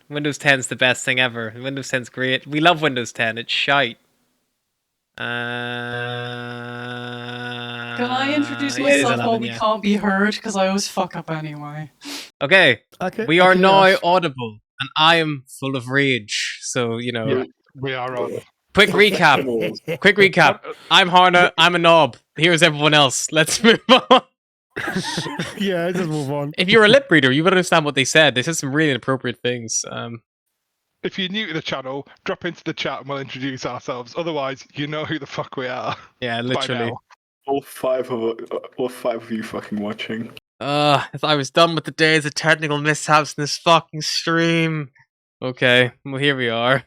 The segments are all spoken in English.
Windows 10's the best thing ever. Windows 10's great. We love Windows 10. It's shite. Can I introduce myself while we can't be heard? Because I always fuck up anyway. Okay. We are okay, now yes. audible, and I am full of rage. So, you know. Yeah, we are on. Quick recap. Quick recap. I'm Harna. I'm a knob. Here's everyone else. Let's move on. Yeah, just move on. If you're a lip reader, you would understand what they said. They said some really inappropriate things. If you're new to the channel, drop into the chat and we'll introduce ourselves. Otherwise, you know who the fuck we are. Yeah, by literally. now. All five of you fucking watching. If I was done with the days of technical mishaps in this fucking stream. Okay, well here we are.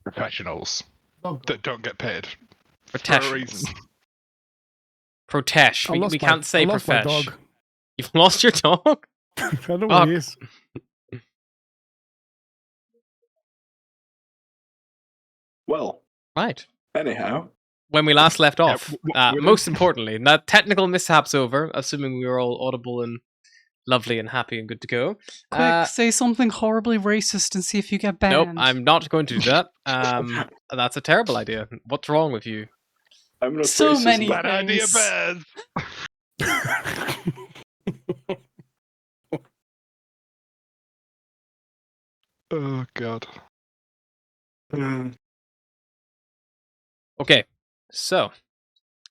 Professionals that don't get paid for a Professionals. reason. Protesh. We can't say I lost my profesh. dog. You've lost your dog? I don't know where he is. Well, Right. anyhow. When we last left off. we Most importantly, that technical mishap's over, assuming we were all audible and lovely and happy and good to go. Quick, say something horribly racist and see if you get banned. Nope, I'm not going to do that. That's a terrible idea. What's wrong with you? I'm not So racist, many but- Bad idea, things. Bears. Oh, God. Okay, so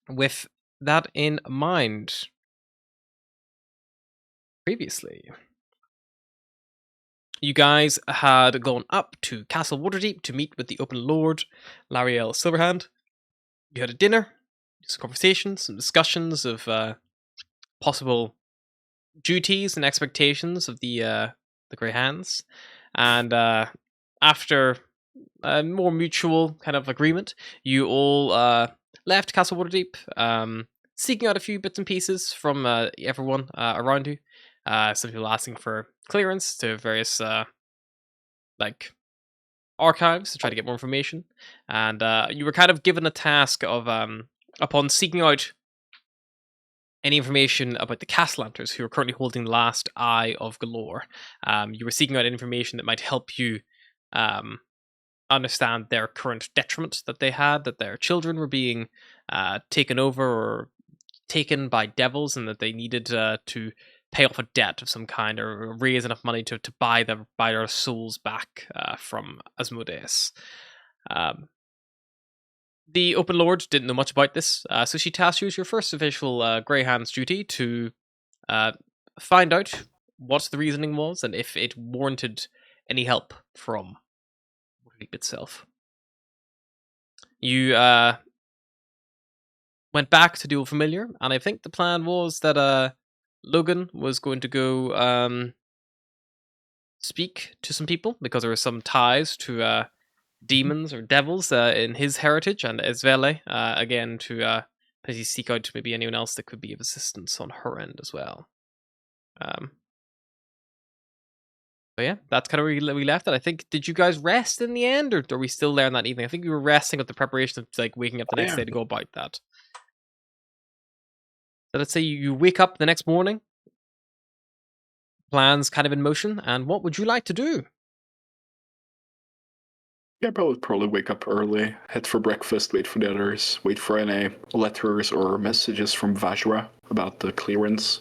with that in mind, previously, you guys had gone up to Castle Waterdeep to meet with the Open Lord, Lariel Silverhand. You had a dinner, some conversations, some discussions of possible duties and expectations of the Grey Hands, and after a more mutual kind of agreement, you all left Castle Waterdeep, seeking out a few bits and pieces from everyone around you. Some people asking for clearance to various like archives to try to get more information, and you were kind of given a task of upon seeking out any information about the Cassallanters, who are currently holding the last eye of Galore. You were seeking out information that might help you understand their current detriment that they had, that their children were being taken over or taken by devils, and that they needed to pay off a debt of some kind or raise enough money to buy their souls back from Asmodeus. The Open Lord didn't know much about this, so she tasked you as your first official Greyhound's duty to find out what the reasoning was and if it warranted any help from Waterdeep itself. You went back to the Old Familiar, and I think the plan was that Logan was going to go speak to some people, because there were some ties to demons or devils in his heritage, and Esvele again to seek out maybe anyone else that could be of assistance on her end as well. But yeah, that's kind of where we left it. I think, did you guys rest in the end, or are we still there in that evening? I think we were resting with the preparation of like waking up the next day to go about that. So let's say you wake up the next morning, plans kind of in motion, and what would you like to do? Yeah, probably wake up early, head for breakfast, wait for the others, wait for any letters or messages from Vajra about the clearance.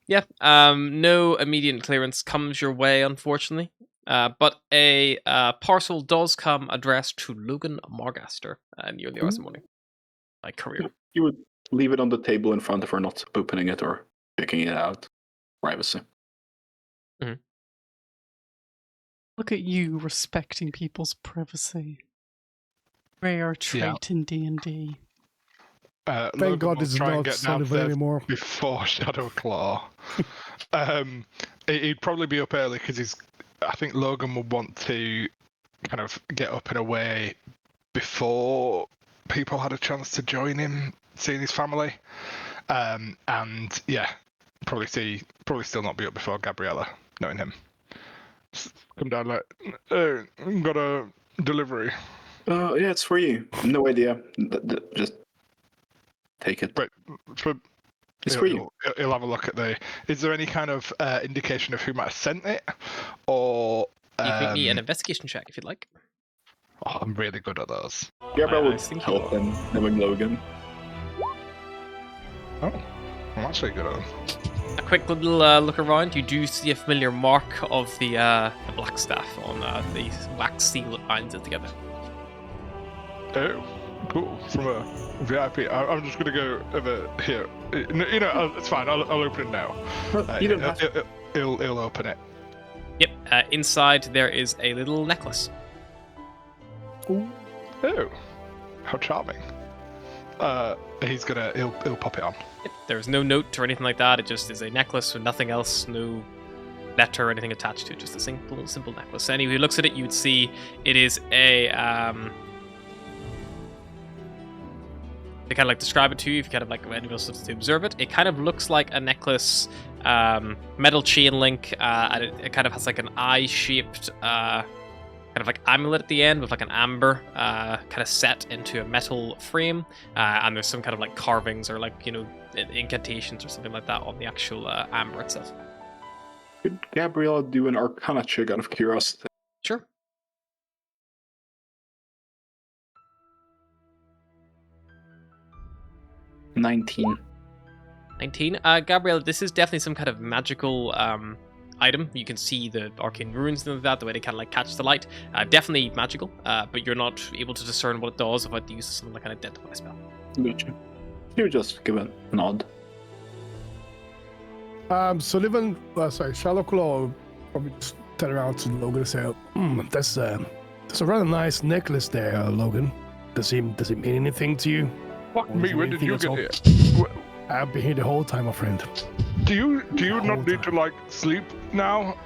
Yeah, no immediate clearance comes your way, unfortunately. But a parcel does come addressed to Logan Margaster near the hours of the morning. Like courier. You would leave it on the table in front of her, not opening it or picking it out. Privacy. Mm-hmm. Look at you respecting people's privacy. Rare trait in D&D. Thank God this is not Sunnyvale anymore. Before Shadowclaw. He'd probably be up early because I think Logan would want to kind of get up and away before people had a chance to join him, seeing his family. And yeah, probably still not be up before Gabriella, knowing him. Come down like, hey, got a delivery. Yeah, it's for you. No idea. Just take it. Wait, for It's for you. He'll have a look at the. Is there any kind of indication of who might have sent it, or? You can make me an investigation check if you'd like. Oh, I'm really good at those. Gabriel I will think help him, knowing Logan. Oh, I'm actually good at them. A quick little look around. You do see a familiar mark of the black staff on the wax seal that binds it together. Oh, cool. From a VIP. I'm just gonna go over here. It's fine. I'll open it now. You don't have to. He'll open it. Yep. Inside there is a little necklace. Oh, how charming. He'll pop it on. Yep. There's no note or anything like that. It just is a necklace with nothing else, no letter or anything attached to it. Just a simple necklace. Anyone who looks at it, you would see it is a. They kind of like describe it to you if you kind of like anyone else to observe it. It kind of looks like a necklace, metal chain link, and it kind of has like an eye-shaped kind of like amulet at the end with like an amber kind of set into a metal frame, and there's some kind of like carvings or like incantations or something like that on the actual amber itself. Could Gabriel do an Arcana check out of curiosity? Sure. $19. 19. Gabrielle, this is definitely some kind of magical item. You can see the arcane runes and that, the way they kind of like catch the light. Definitely magical, but you're not able to discern what it does without the use of something like an identify spell. Gotcha. You just give a nod. Sullivan, Sherlock will probably just turn around to Logan and say, that's a rather nice necklace there, Logan. Does it mean anything to you? Fuck me, when did you get here? I've been here the whole time, my friend. Do you not need to like sleep now?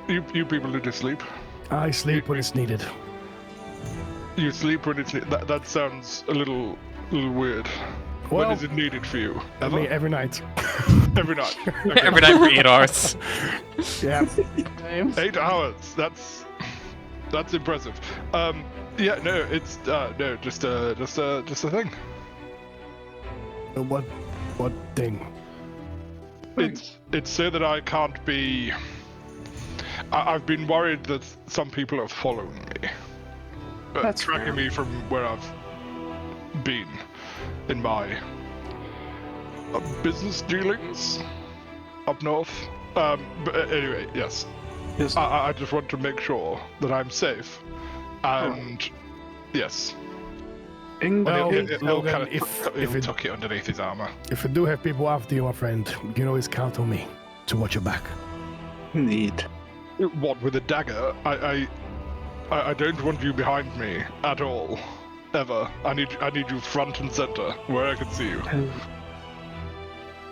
You people need to sleep. I sleep when it's needed. You sleep when it's needed. That sounds a little weird. Well, when is it needed for you? Ever? I mean, every night. Every night. Okay. Every night for 8 hours. Yeah. 8 hours. That's impressive. Yeah, no, it's no, just a thing. What thing? It's so that I can't be. I've been worried that some people are following me. That's tracking me from where I've been in my business dealings up north. But anyway, yes. Yes. I just want to make sure that I'm safe. And yes. Well, He'll Logan, kind of if tuck it underneath his armor. If you do have people after you, my friend, you can always count on me to watch your back. Indeed. What, with a dagger? I don't want you behind me at all, ever. I need you front and center, where I can see you.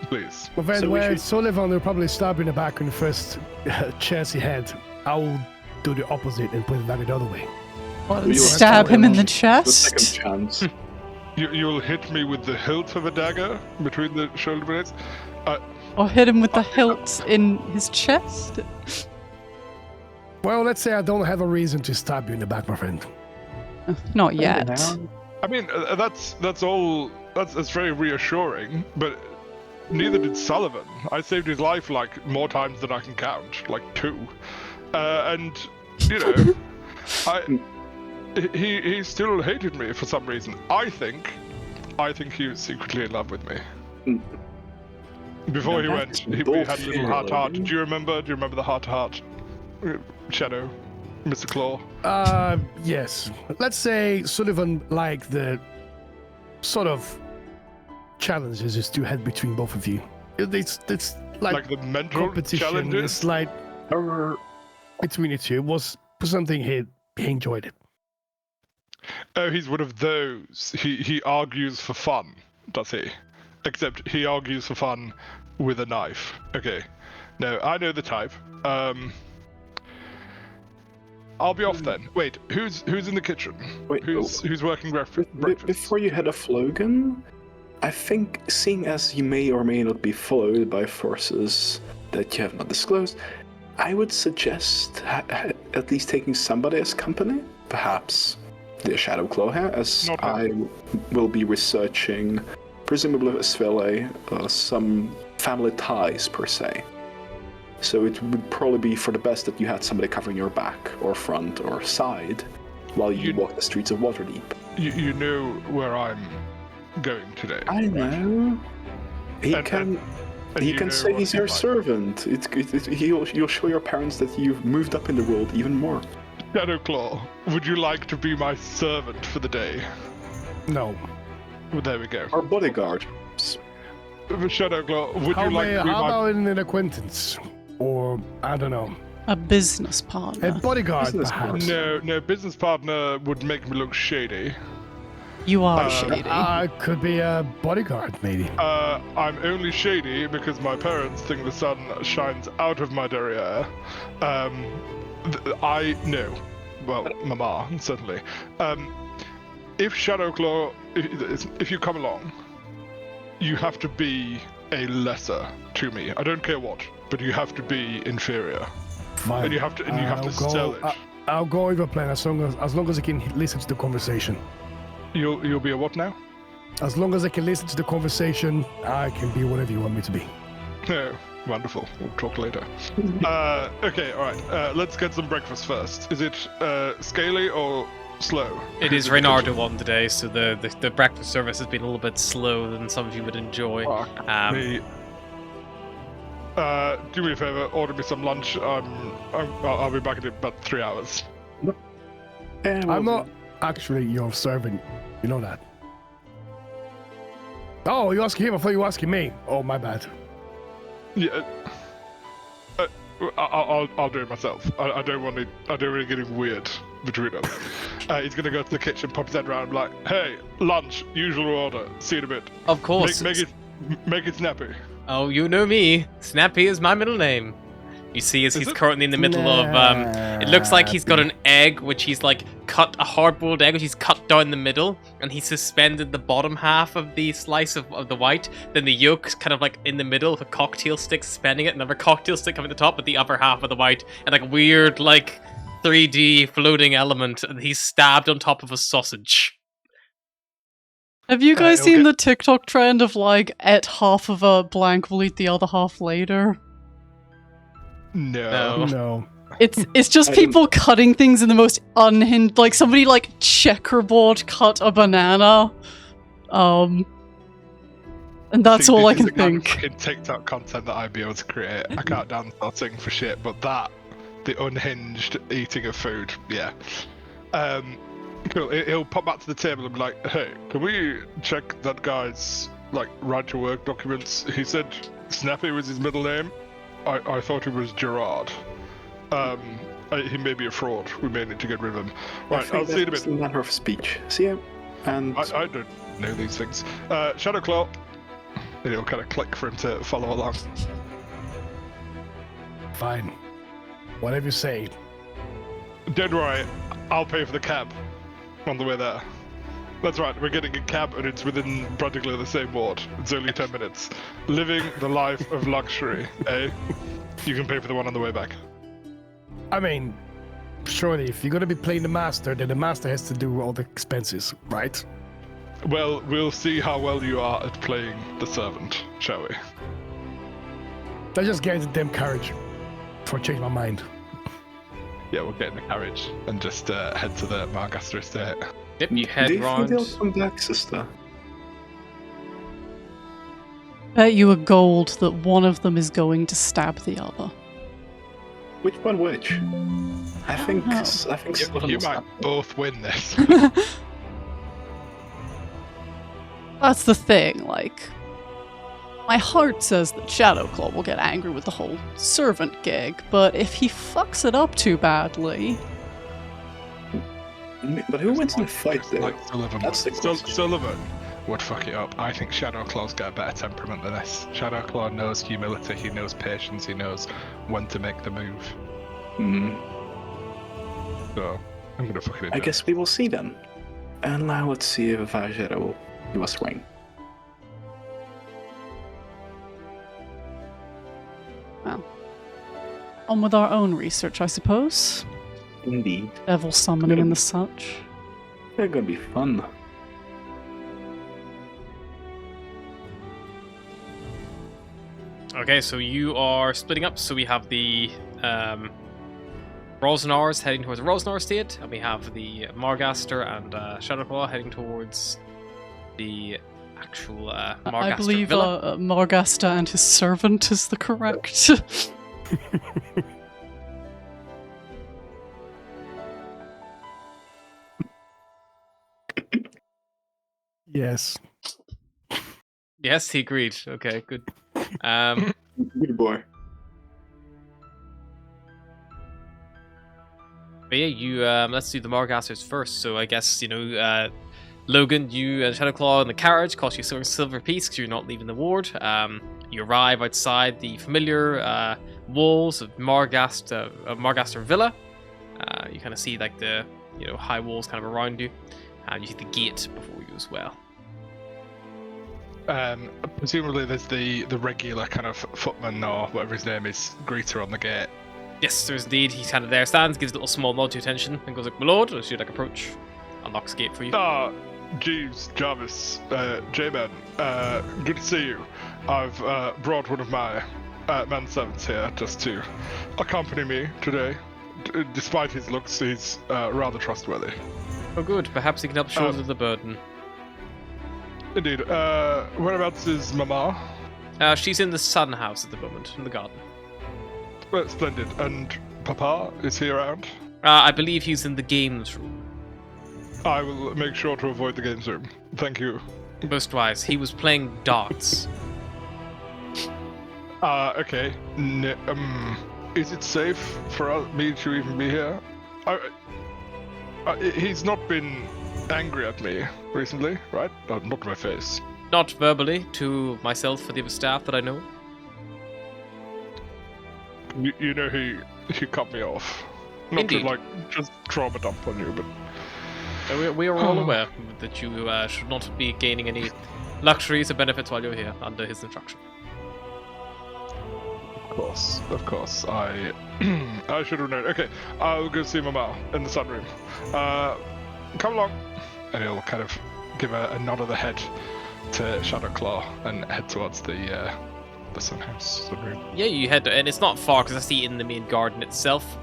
Please. My friend, So when Sullivan will probably stab you in the back on the first chance he had, I will do the opposite and put it back the other way. And stab him in the The chest. second chance. You'll hit me with the hilt of a dagger between the shoulder blades. Or hit him with the hilt in his chest. Well, let's say I don't have a reason to stab you in the back, my friend. Not yet. I mean, that's very reassuring, but neither did Sullivan. I saved his life like more times than I can count, like 2. And he still hated me for some reason. I think he was secretly in love with me. Before he went, we had a little heart-to-heart. Do you remember the heart-to-heart? Shadow, Mr. Claw. Yes. Let's say Sullivan liked the sort of challenges is to head between both of you. It's like the mental competition. challenges. It's like between the two. It was something he enjoyed it. Oh, he's one of those. He argues for fun, does he? Except he argues for fun with a knife. Okay. No, I know the type. I'll be off then. Wait, who's in the kitchen? Wait, who's working breakfast? Before you head off Logan, I think, seeing as you may or may not be followed by forces that you have not disclosed, I would suggest at least taking somebody as company. Perhaps the Shadow Claw here, as I will be researching presumably Svele, some family ties per se. So it would probably be for the best that you had somebody covering your back or front or side while you walk the streets of Waterdeep. You know where I'm going today. I know. He can say he's your servant. You'll show your parents that you've moved up in the world even more. Shadowclaw, would you like to be my servant for the day? No. Well, there we go. Or bodyguard. Shadowclaw, would you like to be How my... about an acquaintance? Or, I don't know, A business a partner. bodyguard, Business perhaps? No, business partner would make me look shady. You are shady. Could be a bodyguard, maybe. I'm only shady because my parents think the sun shines out of my derriere. I know. Well, Mama, certainly. If Shadowclaw, if you come along, you have to be a lesser to me. I don't care what, but you have to be inferior. Fine. And you have to sell it. I'll go with a plan as long as I can listen to the conversation. You'll be a what now? As long as I can listen to the conversation, I can be whatever you want me to be. No. Wonderful. We'll talk later. Okay, alright. Let's get some breakfast first. Is it scaly or slow? It is Reynardo one today, so the breakfast service has been a little bit slow than some of you would enjoy. Do me a favor, order me some lunch. I'll be back in about 3 hours. I'm not actually your servant. You know that. Oh, you asking him? I thought you were asking me. Oh, my bad. Yeah. I'll do it myself. I don't want it getting weird between us. He's gonna go to the kitchen, pop his head around, like, "Hey, lunch, usual order. See you in a bit. Of course. Make it snappy." Oh, you know me. Snappy is my middle name. You see, as he's currently in the middle of, it looks like he's got an egg, which he's like cut, a hard-boiled egg, which he's cut down the middle, and he's suspended the bottom half of the slice of the white, then the yolk's kind of like in the middle, with a cocktail stick suspending it, another cocktail stick coming at the top with the upper half of the white, and like a weird, like, 3D floating element, and he's stabbed on top of a sausage. Have you guys seen the TikTok trend of like, ate half of a blank, we'll eat the other half later? No. It's just people cutting things in the most unhinged, like somebody like checkerboard cut a banana, and that's all I can think. Fucking TikTok content that I'd be able to create. I can't dance or sing for shit, but the unhinged eating of food, yeah. Cool. He'll pop back to the table and be like, "Hey, can we check that guy's like right to work documents? He said Snappy was his middle name. I thought it was Gerard. He may be a fraud. We may need to get rid of him. Right, I'll see you in a bit." It's a matter of speech. See you. And I don't know these things. Shadowclaw. And it'll kind of click for him to follow along. Fine. Whatever you say. Don't worry, I'll pay for the cab on the way there. That's right, we're getting a cab and it's within practically the same ward. It's only 10 minutes. Living the life of luxury, eh? You can pay for the one on the way back. I mean, surely if you're going to be playing the master, then the master has to do all the expenses, right? Well, we'll see how well you are at playing the servant, shall we? I just get the damn carriage before I change my mind. Yeah, we'll get in the carriage and just head to the Margaster estate. Yep, you head do you think round. they'll come back, sister? Bet you a gold that one of them is going to stab the other. Which one? Which? I think. know. I think. Sullivan You will might snap. both win this. That's the thing, like, my heart says that Shadowclaw will get angry with the whole servant gig, but if he fucks it up too badly... But who wins in a fight, though? Like Sullivan. That's the question. Sullivan would fuck it up. I think Shadowclaw's got a better temperament than this. Shadowclaw knows humility, he knows patience, he knows when to make the move. Hmm. So, I'm gonna fucking enjoy I guess we will see then. And now let's see if Vajera will do a swing. Well, on with our own research, I suppose. Indeed. Devil summoning and the such. They're gonna be fun. Okay, so you are splitting up. So we have the Rosenars heading towards the Rosenar Estate, and we have the Margaster and Shadowclaw heading towards the actual Margaster I believe Villa. Margasta and his servant is the correct. Yes. Yes, he agreed. Okay, good. Good boy. But yeah, you let's do the Margasters first. So I guess Logan, you and Shadowclaw in the carriage cost you silver piece because you're not leaving the ward. You arrive outside the familiar walls of Margaster Villa. You kind of see like the high walls kind of around you, and you see the gate before you as well. Presumably there's the regular kind of footman or whatever his name is, greeter on the gate. Yes, there's indeed. He's kind of there, stands, gives a little small nod to attention, and goes like, "My lord," as you approach, unlocks the gate for you. Ah, Jeeves, Jarvis, J-Man, good to see you. I've brought one of my manservants here just to accompany me today. Despite his looks, he's rather trustworthy. Oh, good. Perhaps he can help shoulder the burden. Indeed. Whereabouts is Mama? She's in the sun house at the moment, in the garden. Well, splendid. And Papa, is he around? I believe he's in the games room. I will make sure to avoid the games room. Thank you. Most wise. He was playing darts. Okay. Is it safe for me to even be here? He's not been angry at me recently, right? Not to my face. Not verbally, to myself or the other staff that I know. You know he cut me off. Not Indeed. to just trauma dump on you, but We are all aware that you should not be gaining any luxuries or benefits while you're here under his instruction. of course. I should have known. Okay, I'll go see Mama in the sunroom. Come along. And he'll kind of give a nod of the head to Shadowclaw and head towards the sunroom. Yeah, you head, and it's not far because I see in the main garden itself.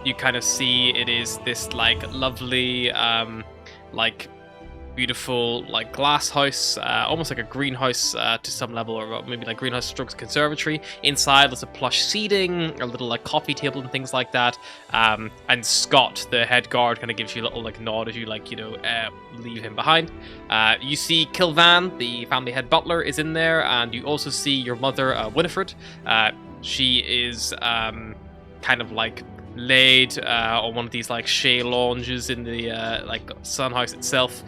You kind of see it is this lovely, beautiful glass house, almost like a greenhouse to some level, or maybe like greenhouse strokes conservatory. Inside there's a plush seating, a little coffee table and things like that. And Scott, the head guard, kind of gives you a little nod as you leave him behind. You see Kilvan, the family head butler, is in there, and you also see your mother, Winifred. She is kind of laid on one of these shea lounges in the sun house itself,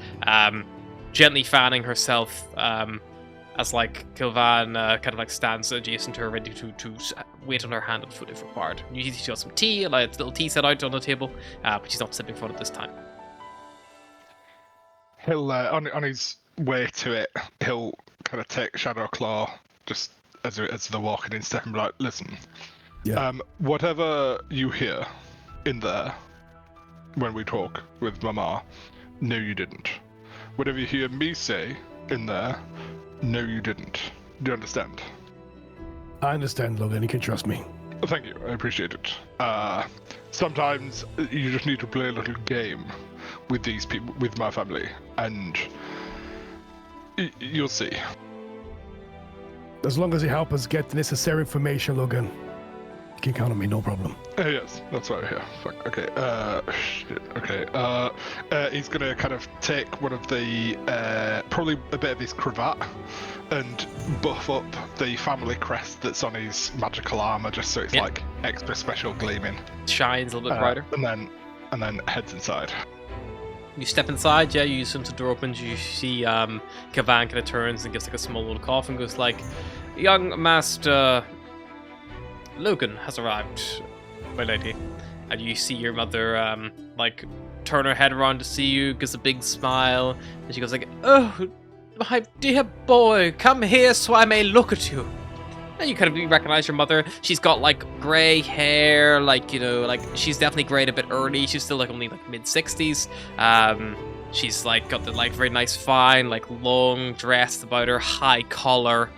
gently fanning herself as Kilvan kind of stands adjacent to her, ready to wait on her hand and foot if required. You see she's got some tea, a little tea set out on the table, but she's not sipping from it this time. He'll on his way to it, he'll kind of take Shadowclaw just as they're walking in step and be like, "Listen. Yeah. Whatever you hear in there when we talk with Mama, no you didn't. Whatever you hear me say in there, no you didn't. Do you understand?" I understand, Logan. You can trust me. Thank you, I appreciate it. Sometimes you just need to play a little game with these people, with my family, and you'll see. As long as you help us get the necessary information, Logan, you can count on me, no problem. Yes, that's why we're here. Fuck, okay, shit, okay. He's gonna kind of take one of the, probably a bit of his cravat, and buff up the family crest that's on his magical armor, just so it's extra special gleaming. Shines a little bit brighter. And then heads inside. You step inside, you since the door opens, you see Kavan kind of turns and gives a small little cough and goes "Young Master Logan has arrived, my lady." And you see your mother turn her head around to see you, gives a big smile, and she goes "Oh, my dear boy, come here so I may look at you." And you kind of recognize your mother. She's got grey hair, she's definitely grayed a bit early. She's still only mid-60s. She's got the very nice fine long dress about her, high collar,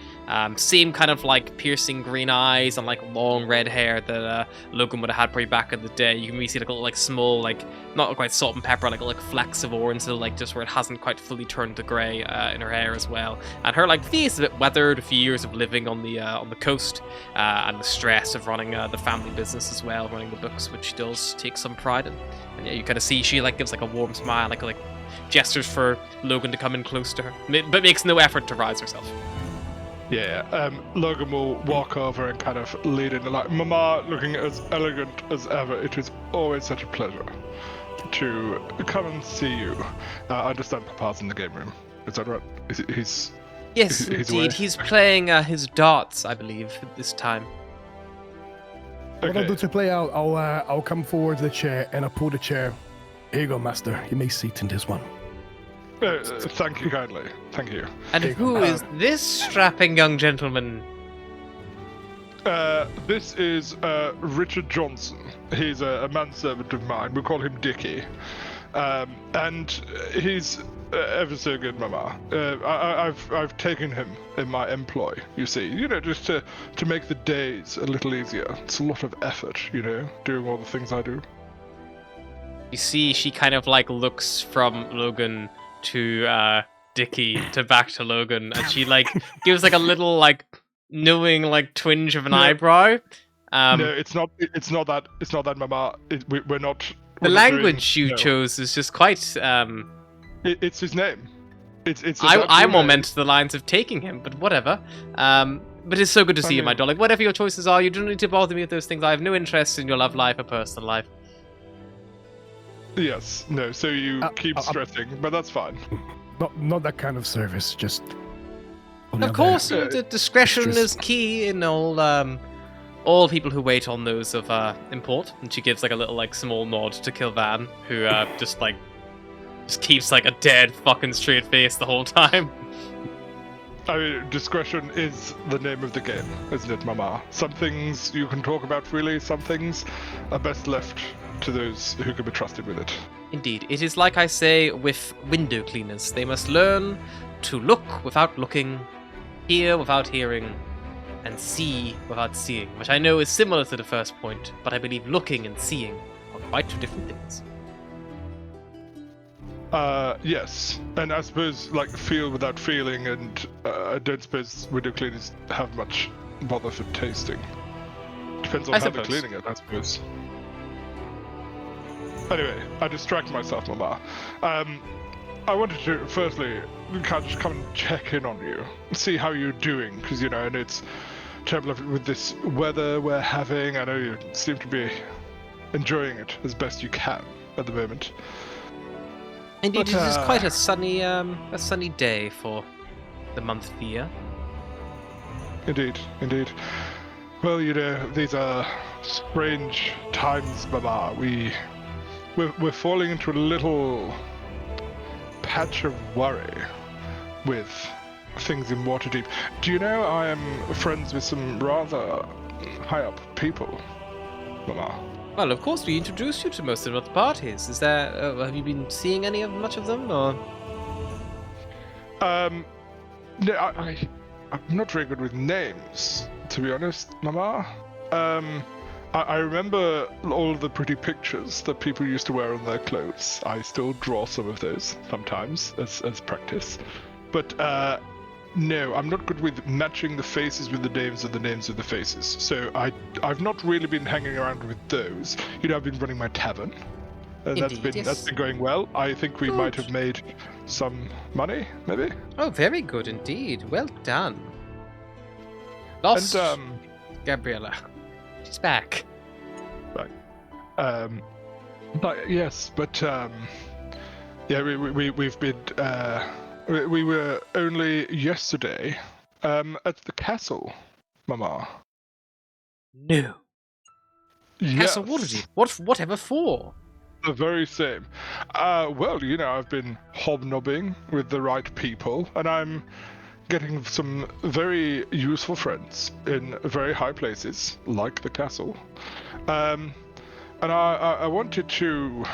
Same kind of like piercing green eyes and like long red hair that Logan would have had probably back in the day. You can really see like a little like small like not quite salt and pepper, like flecks of orange, so like just where it hasn't quite fully turned to grey in her hair as well. And her like face is a bit weathered, a few years of living on the coast, and the stress of running the family business as well, running the books, which she does take some pride in. And yeah, you kind of see she like gives like a warm smile, like gestures for Logan to come in close to her, but makes no effort to rise herself. Yeah, Logan will walk over and kind of lead in, like, Mama, looking as elegant as ever. It is always such a pleasure to come and see you. I understand Papa's in the game room. Is that right? He's Yes, he's indeed. away? He's playing his darts, I believe, at this time. What I'll do to play out, I'll come forward to the chair and I'll pull the chair. Here you go, master. You may sit in this one. Thank you kindly. Thank you. And who is this strapping young gentleman? This is Richard Johnson. He's a manservant of mine. We call him Dickie. And he's ever so good, Mama. I've taken him in my employ, you see. You know, just to make the days a little easier. It's a lot of effort, you know, doing all the things I do. You see, she kind of like looks from Logan to Dickie to back to Logan, and she like gives like a little like knowing like twinge of an eyebrow. No, it's not that. It's not that, Mama. We're not. The we're not language doing, you no. chose is just quite. It's his name. It's. I more meant the lines of taking him, but whatever. But it's so good to see you, my darling. Whatever your choices are, you don't need to bother me with those things. I have no interest in your love life or personal life. Yes. No. So you keep stressing, but that's fine. Not that kind of service. Just. Of course, the discretion is key in all people who wait on those of import. And she gives like a little like small nod to Kilvan, who just keeps like a dead fucking straight face the whole time. I mean, discretion is the name of the game, isn't it, Mama? Some things you can talk about freely, some things are best left to those who can be trusted with it. Indeed, it is like I say with window cleaners. They must learn to look without looking, hear without hearing, and see without seeing, which I know is similar to the first point, but I believe looking and seeing are quite two different things. Yes, and I suppose like feel without feeling, and I don't suppose window cleaners have much bother for tasting. Depends on how they're cleaning it, I suppose. Anyway, I distract myself, Mama. I wanted to firstly just come and check in on you, see how you're doing, because you know, and it's terrible with this weather we're having. I know you seem to be enjoying it as best you can at the moment. Indeed, it is quite a sunny day for the month of the year. Indeed, indeed. Well, you know, these are strange times, Mama. We're falling into a little patch of worry with things in Waterdeep. Do you know I am friends with some rather high up people, Mama? Well, of course, we introduced you to most of the parties. Is there? Have you been seeing much of them, or? No, I'm not very good with names, to be honest, Mama. I remember all of the pretty pictures that people used to wear on their clothes. I still draw some of those sometimes as practice. But no, I'm not good with matching the faces with the names of the faces. So I've not really been hanging around with those. You know, I've been running my tavern. And that's been going well. I think we might have made some money, maybe. Oh, very good indeed. Well done. Lost Gabriella. She's back. Right. But yes, but yeah, we've been. We were only yesterday at the castle, Mama. No. Yes. Castle Waterdeep. Whatever for? The very same. Well, you know, I've been hobnobbing with the right people, and I'm getting some very useful friends in very high places, like the castle. And I wanted to,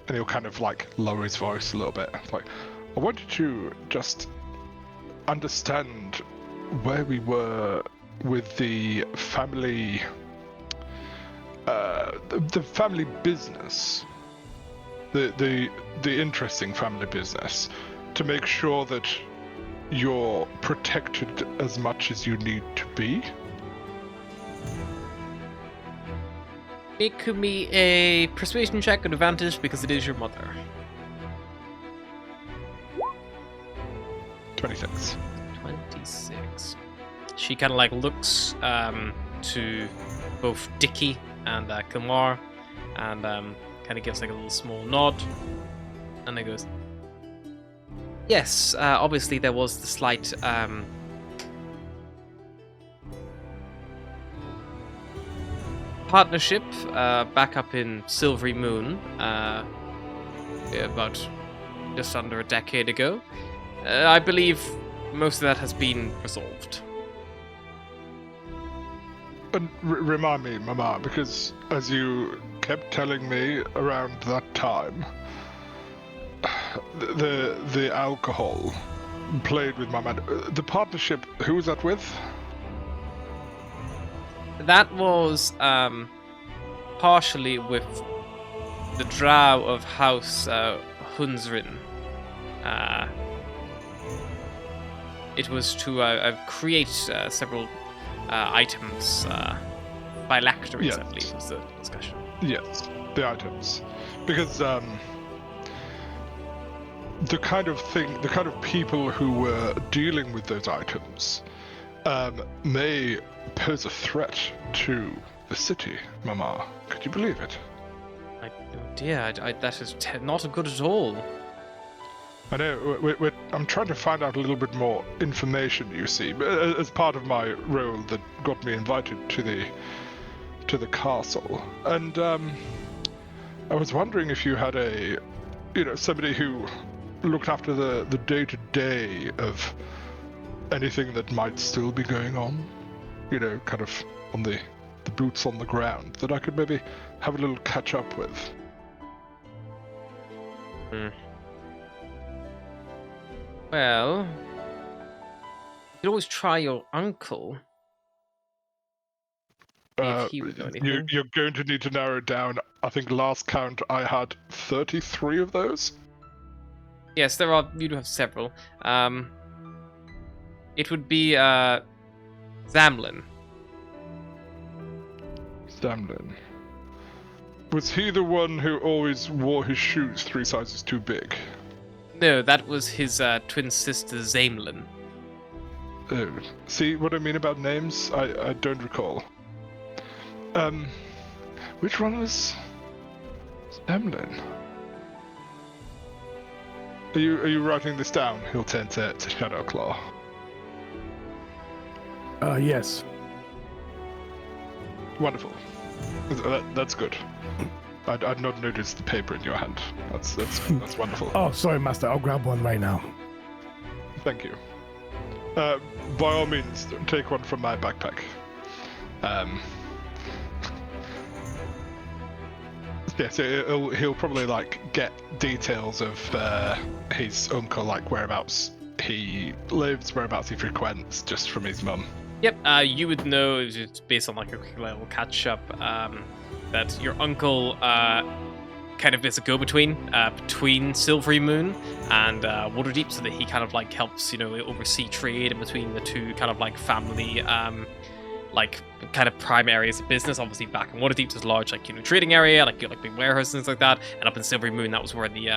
and he'll kind of like lower his voice a little bit, like, I wanted to just understand where we were with the family, the family business, the interesting family business, to make sure that you're protected as much as you need to be. Make me a persuasion check with advantage because it is your mother. 26. 26. She kind of like looks to both Dickie and Kumar and kind of gives like a little small nod and then goes, yes, obviously there was the slight partnership back up in Silvery Moon about just under a decade ago. I believe most of that has been resolved. And remind me, Mama, because as you kept telling me around that time, the alcohol played with my mind. The partnership, who was that with? That was partially with the drow of House Hunsrin. It was to create several items, phylacteries, Yes. I believe was the discussion. Yes, the items. Because the kind of people who were dealing with those items may pose a threat to the city, Mama. Could you believe it? Oh dear, that is not good at all. I know, I'm trying to find out a little bit more information, you see, as part of my role that got me invited to the castle. And I was wondering if you had somebody who looked after the day-to-day of anything that might still be going on, kind of on the boots on the ground, that I could maybe have a little catch up with. Well, you could always try your uncle. If he would know anything. You're going to need to narrow it down. I think last count I had 33 of those. Yes, you do have several. It would be Zamlin. Zamlin. Was he the one who always wore his shoes 3 sizes too big? No, that was his twin sister Zamelin. Oh, see what I mean about names? I don't recall. Which one was Zamlin? Are you writing this down? He'll turn to Shadowclaw. Yes. Wonderful. That's good. I'd not noticed the paper in your hand. That's wonderful. Oh, sorry, Master. I'll grab one right now. Thank you. By all means, take one from my backpack. Yeah, so he'll probably get details of his uncle, whereabouts he lives, whereabouts he frequents, just from his mum. Yep, you would know, just based on a quick little catch up, that your uncle kind of is a go-between between Silvery Moon and Waterdeep, so that he kind of helps oversee trade in between the two kind of family kind of prime areas of business. Obviously back in Waterdeep there's large trading area, big warehouses and things like that, and up in Silvery Moon that was where the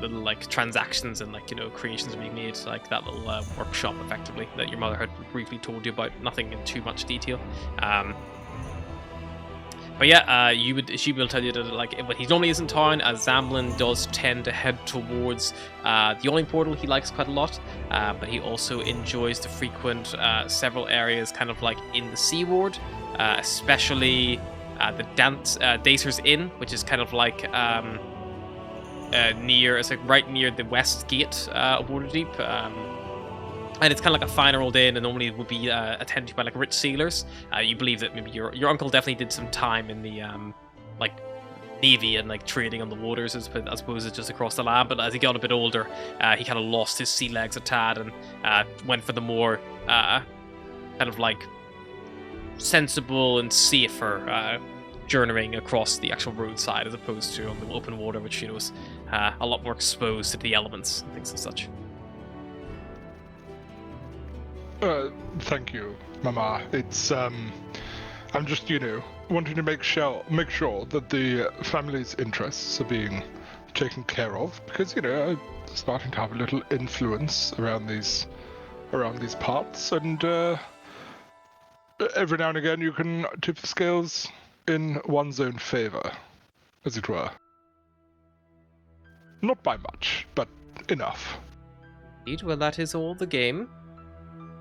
little transactions and creations are being made, that little workshop effectively that your mother had briefly told you about, nothing in too much detail. But yeah, she will tell you that when he normally is in town, Zamlin does tend to head towards the Yawning Portal. He likes quite a lot, but he also enjoys to frequent several areas kind of in the Sea Ward, especially the Dacer's Inn, which is kind of right near the west gate of Waterdeep. And it's kind of a finer old inn, and normally it would be attended to by rich sailors. You believe that maybe your uncle definitely did some time in the navy and like trading on the waters as opposed to just across the land. But as he got a bit older, he kind of lost his sea legs a tad and went for the more kind of like sensible and safer journeying across the actual roadside as opposed to on the open water, which is a lot more exposed to the elements and things as such. Thank you, Mama. It's I'm just wanting to make sure that the family's interests are being taken care of because I'm starting to have a little influence around these parts, and every now and again you can tip the scales in one's own favor, as it were. Not by much, but enough. Indeed, well, that is all the game.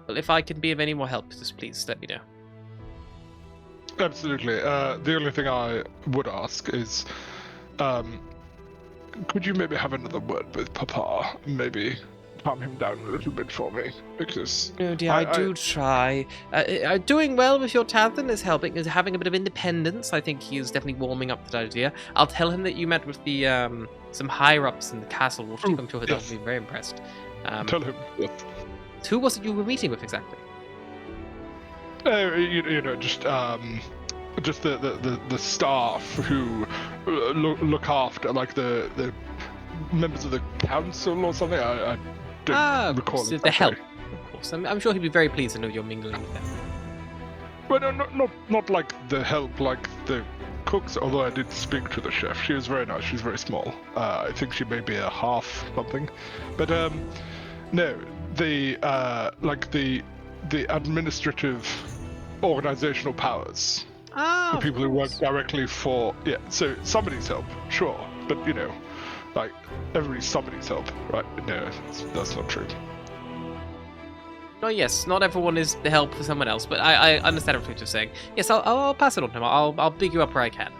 Well, if I can be of any more help, just please let me know. Absolutely. The only thing I would ask is, could you maybe have another word with Papa? Maybe calm him down a little bit for me, because no, dear, I do try. Doing well with your Tathan is helping. Is having a bit of independence. I think he is definitely warming up to that idea. I'll tell him that you met with the some higher ups in the castle. I'm sure he'll be very impressed. Tell him. Yes. Who was it you were meeting with exactly? Just the staff who look after, like the members of the council or something. I don't recall. So the help, of course. I'm sure he'd be very pleased to know you're mingling with them. Well, no, not like the help, like the cooks. Although I did speak to the chef. She was very nice. She's very small. I think she may be a half something, but no. The administrative organizational powers. The people who work directly for so somebody's help, sure, but like everybody's somebody's help, right? No, that's not true. Oh yes, not everyone is the help for someone else, but I understand what you're saying. Yes, I'll pass it on to him. I'll big you up where I can.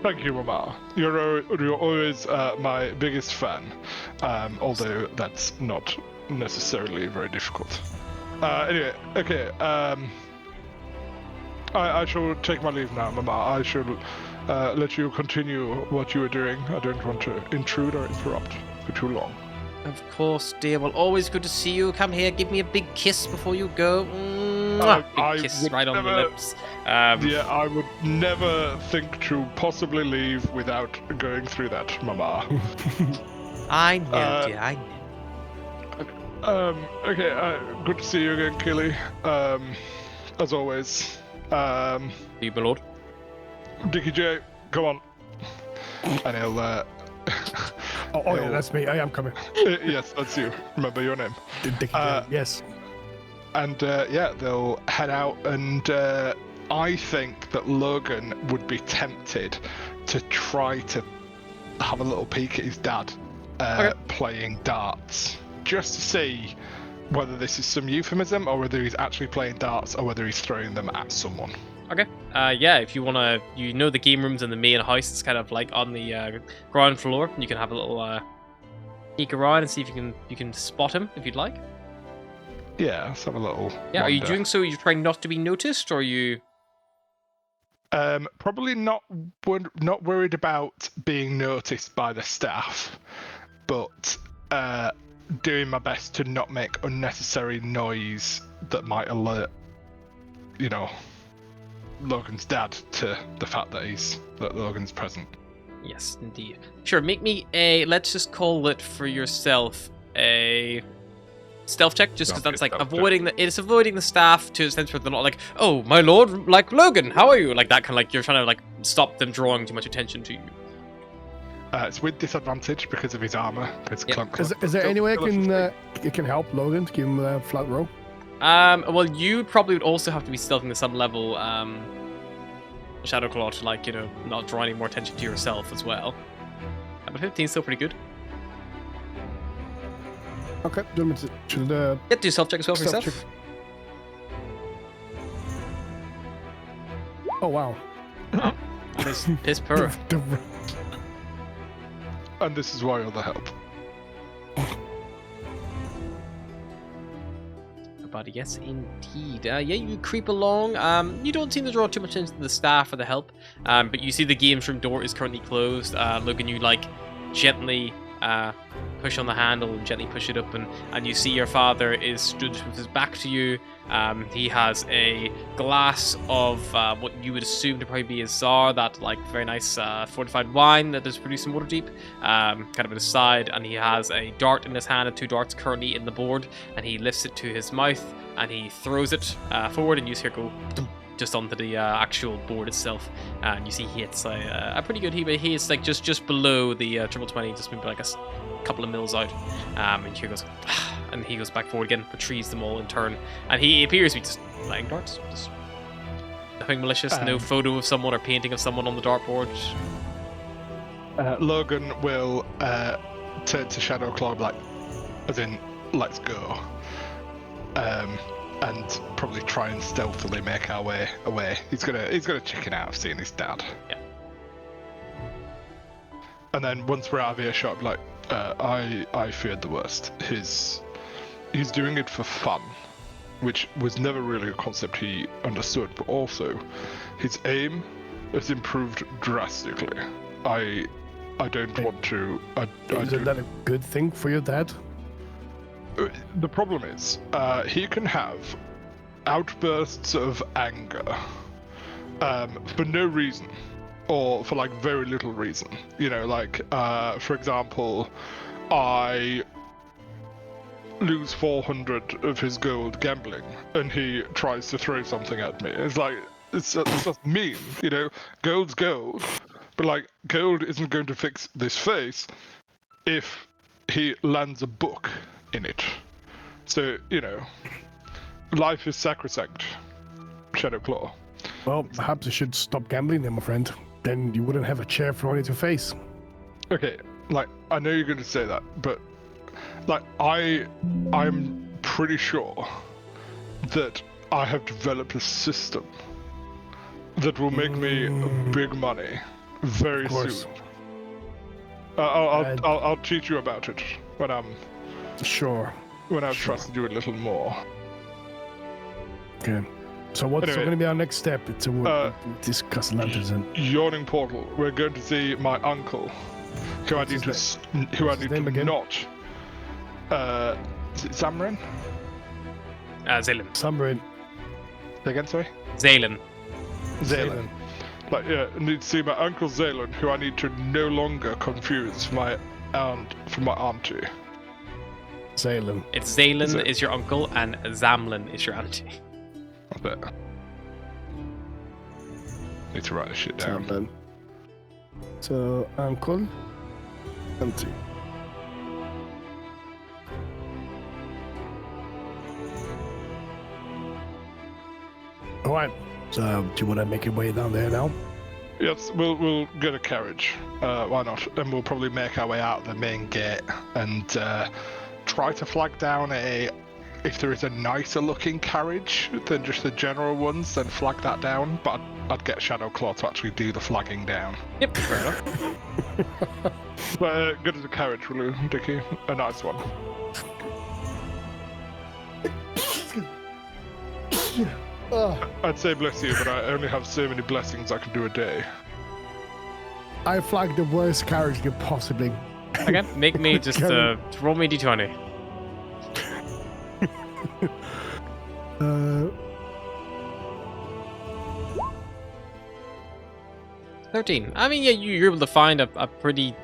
Thank you, Mama. You're always my biggest fan, although that's not necessarily very difficult. Anyway, okay. I shall take my leave now, Mama. I shall let you continue what you are doing. I don't want to intrude or interrupt for too long. Of course, dear. Well, always good to see you. Come here, give me a big kiss before you go. Big kiss right on the lips. I would never think to possibly leave without going through that, Mama. I know, dear. I know. Okay. Good to see you again, Keely. As always. You, my lord. Dickie J, come on. And he'll. Yeah, that's me. I am coming. Yes, that's you. Remember your name. Dickie J, yes. And they'll head out, and I think that Logan would be tempted to try to have a little peek at his dad playing darts, just to see whether this is some euphemism or whether he's actually playing darts or whether he's throwing them at someone. Okay. If you wanna, the game rooms in the main house. It's kind of like on the ground floor. You can have a little sneak around and see if you can spot him if you'd like. Yeah, let's have a little. Yeah, wander. are you doing so? Are you trying not to be noticed, or are you? Probably not worried about being noticed by the staff, but doing my best to not make unnecessary noise that might alert, Logan's dad to the fact that Logan's present. Yes, indeed. Sure, make me let's just call it for yourself a stealth check, just because that's like avoiding the staff to a sense where they're not like, oh my lord, like Logan, how are you? Like that kind of like you're trying to like stop them drawing too much attention to you. It's with disadvantage because of his armor. Is there any way you can help Logan to give him a flat row? Well, you probably would also have to be stealthing to some level, Shadowclaw to not draw any more attention to yourself as well. But 15 is still pretty good. Okay, Do self check as well for yourself. Check. Oh wow. Piss purr. And this is why you're the help. everybody. Yes, indeed. Yeah, you creep along. You don't seem to draw too much into the staff or the help. But you see the games room door is currently closed. Logan, you like gently push on the handle and gently push it up, and you see your father is stood with his back to you. He has a glass of what you would assume to probably be a Tsar, that like very nice fortified wine that is produced in Waterdeep, kind of at his side, and he has a dart in his hand and 2 darts currently in the board, and he lifts it to his mouth and he throws it forward, and you see it go just onto the actual board itself, and you see he hits a pretty good hit. He is like just below the triple 20, just maybe like a couple of mils out, and he goes and he goes back forward again, retrieves them all in turn, and he appears to be just flying darts, just nothing malicious, no photo of someone or painting of someone on the dartboard. Logan will turn to Shadowclaw like, as in, let's go, and probably try and stealthily make our way away. He's gonna chicken out of seeing his dad. Yeah. And then once we're out of earshot, like, I feared the worst. He's doing it for fun, which was never really a concept he understood, but also his aim has improved drastically. I don't want to. Isn't that a good thing for your dad? The problem is, he can have outbursts of anger for no reason, or for like very little reason. You know, like for example, I lose 400 of his gold gambling, and he tries to throw something at me. It's like it's just mean, you know. Gold's gold, but like gold isn't going to fix this face if he lands a book in it. So, you know, life is sacrosanct, Shadowclaw. Well, perhaps you should stop gambling then, my friend. Then you wouldn't have a chair thrown at your face. Okay, like, I know you're going to say that, but like, I'm pretty sure that I have developed a system that will make me big money very soon. I'll teach you about it when I'm sure. When I've trusted you a little more. Okay. So what's Anyway, going to be our next step? It's to this Cassalanters and Yawning Portal. We're going to see my uncle, who I need to not. Is it Zamrin? Zaylen. Samrin. Say again, sorry. Zaylen. Zaylen. Like, yeah, I need to see my uncle Zaylen, who I need to no longer confuse my aunt from my auntie. Zaylen. It's Zaylen is your uncle and Zamlin is your auntie. I bet. Need to write this shit down. Zamlin. So, uncle, auntie. Alright, so do you want to make your way down there now? Yes, we'll get a carriage. Why not? And we'll probably make our way out the main gate and try to flag down if there is a nicer looking carriage than just the general ones, then flag that down. But I'd get Shadowclaw to actually do the flagging down. Yep, fair enough. But good as a carriage, will you, Dickie? A nice one. I'd say bless you, but I only have so many blessings I can do a day. I flagged the worst carriage you possibly. Okay, make me just roll me d20. 13. I mean, yeah, you're able to find a pretty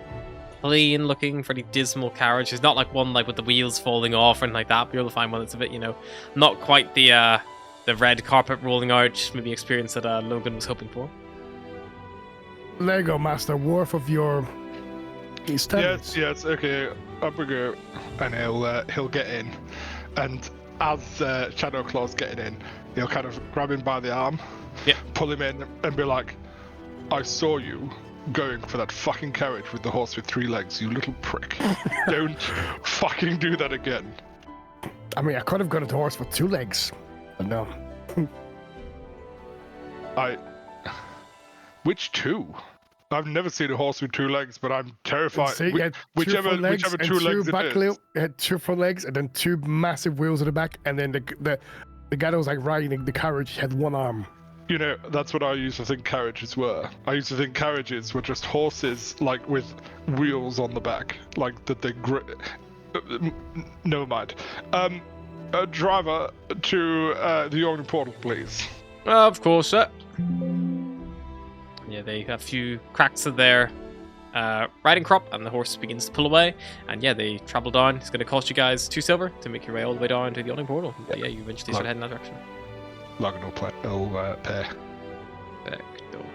plain looking, pretty dismal carriage. It's not like one like with the wheels falling off or anything like that, but you're able to find one that's a bit, you know, not quite the red carpet rolling out, maybe experience that Logan was hoping for. Lego Master, worth of your standards. Yes, okay, up we go. And he'll get in. And as Shadowclaw's getting in, he'll kind of grab him by the arm, pull him in, and be like, I saw you going for that fucking carriage with the horse with 3 legs, you little prick. Don't fucking do that again. I mean, I could have got a horse with 2 legs, but no. Which 2? I've never seen a horse with 2 legs, but I'm terrified. See, you had Whichever 2 front legs whichever and 2 2 legs it back is. it had 2 front legs and then 2 massive wheels at the back, and then the guy that was like riding the carriage had 1 arm. You know, that's what I used to think carriages were. I used to think carriages were just horses, like with wheels on the back, like that they. Never mind. Driver to the yawning portal, please. Of course, sir. Yeah, they have a few cracks of their riding crop, and the horse begins to pull away. And yeah, they travel down. It's going to cost you guys 2 silver to make your way all the way down to the yawning portal. But yeah, you eventually start heading that direction. Logan will pay. Perfecto.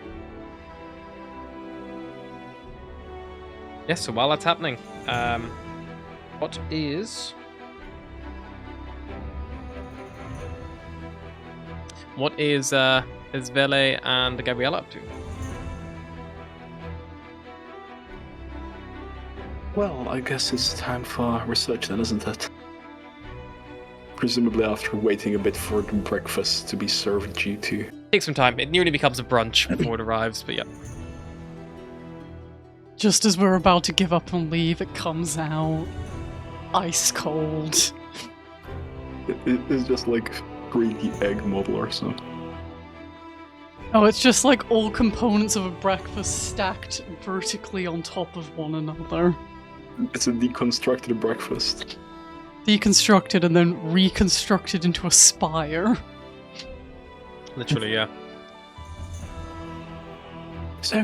Yeah, so while that's happening, what is Vele and Gabriella up to? Well, I guess it's time for research then, isn't it? Presumably after waiting a bit for the breakfast to be served due to... Take some time. It nearly becomes a brunch before it arrives, but yeah. Just as we're about to give up and leave, it comes out. Ice cold. It's just like 3D egg model or something. Oh, it's just like all components of a breakfast stacked vertically on top of one another. It's a deconstructed breakfast. Deconstructed and then reconstructed into a spire. Literally, yeah. So,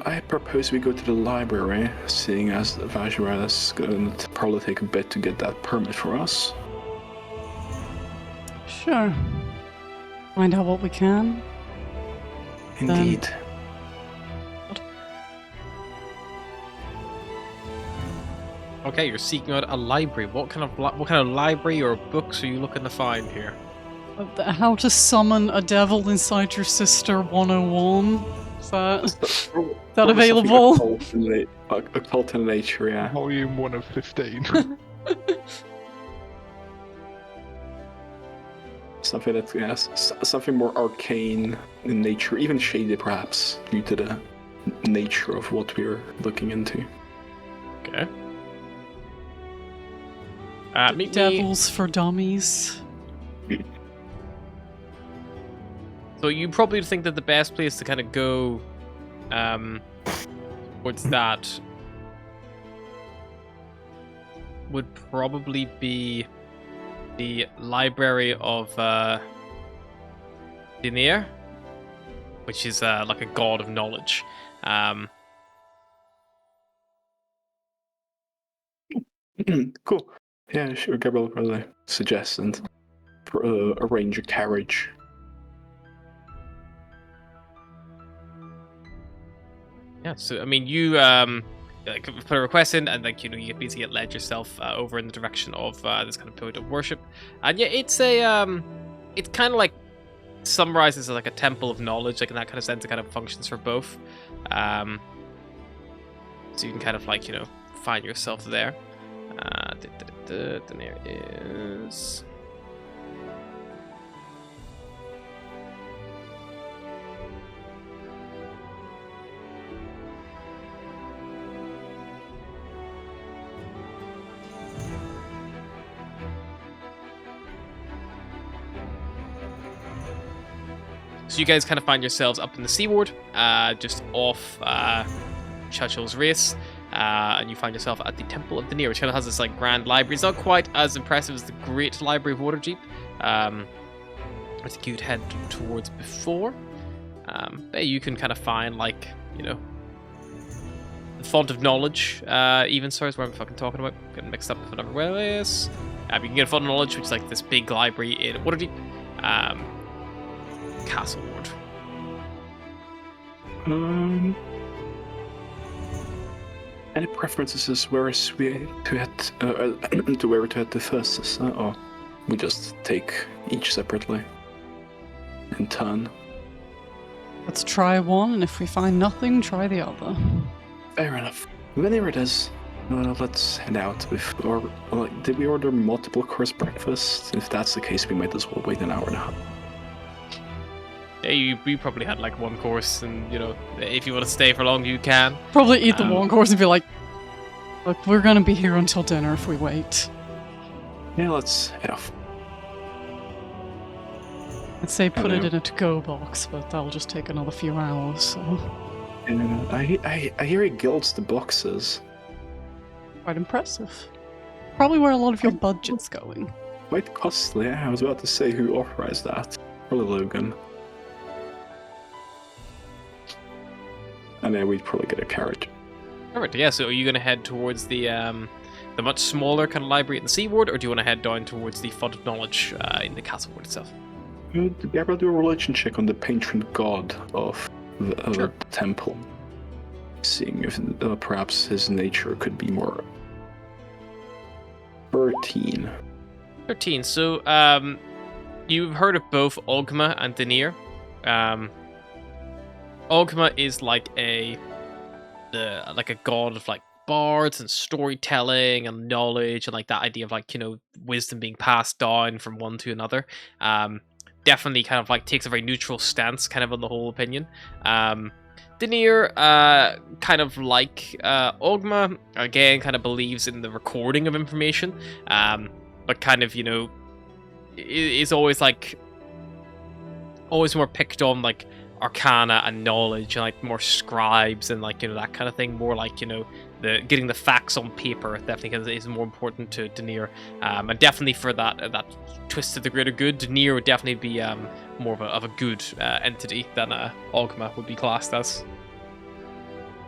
I propose we go to the library, seeing as Vajra is going to probably take a bit to get that permit for us. Sure. Find out what we can. Indeed. Okay, you're seeking out a library. What kind of library or books are you looking to find here? How to summon a devil inside your sister 101. Is that available? Occult in nature, yeah. Volume 1 of 15. Something that, yes, something more arcane in nature, even shady perhaps, due to the nature of what we're looking into. Okay. Meet me. Devils for dummies. So you probably think that the best place to kind of go towards that would probably be the Library of Dinir, which is like a god of knowledge. Cool. Yeah, sure. Gabriel probably suggests and arrange a carriage. Yeah, so I mean, you like put a request in, and like you basically get led yourself over in the direction of this kind of point of worship, and yeah, it's a it's kind of like summarizes as like a temple of knowledge, like in that kind of sense. It kind of functions for both, so you can kind of like find yourself there. There is. So you guys kind of find yourselves up in the seaward, just off Churchill's Race, and you find yourself at the Temple of Dinir, which kind of has this like grand library. It's not quite as impressive as the Great Library of Waterdeep. I think you'd head towards before. But you can kind of find like the Font of Knowledge. Even sorry, is what I'm fucking talking about. Getting mixed up with whatever well is. You can get a Font of Knowledge, which is like this big library in Waterdeep. Castle Ward. Any preferences as where we to head to where to head the first, or we just take each separately in turn? Let's try one, and if we find nothing, try the other. Fair enough. Whenever it is, let's head out. Did we order multiple course breakfast? If that's the case, we might as well wait an hour and a half. Yeah, you probably had like one course, and if you want to stay for long, you can. Probably eat the one course and be like, look, we're gonna be here until dinner if we wait. Yeah, let's head off. I'd say put it in a to-go box, but that'll just take another few hours, so... I hear he gilds the boxes. Quite impressive. Probably where a lot of your budget's going. Quite costly. I was about to say who authorized that. Probably Logan. And then we'd probably get a carriage. Alright, yeah, so are you going to head towards the much smaller kind of library in the Seaward, or do you want to head down towards the Font of Knowledge in the castle ward itself? Gabriel, do a religion check on the patron god of the temple. Seeing if perhaps his nature could be more... 13. 13, so you've heard of both Ogma and Denir. Ogma is like a god of like bards and storytelling and knowledge and like that idea of like wisdom being passed down from one to another. Definitely kind of like takes a very neutral stance kind of on the whole opinion. Denir, kind of like Ogma, again kind of believes in the recording of information, but kind of is always more picked on like arcana and knowledge and like more scribes and like that kind of thing, more like the getting the facts on paper definitely is more important to Denir, and definitely for that twist to the greater good, Denir would definitely be more of a good entity than Ogma would be classed as.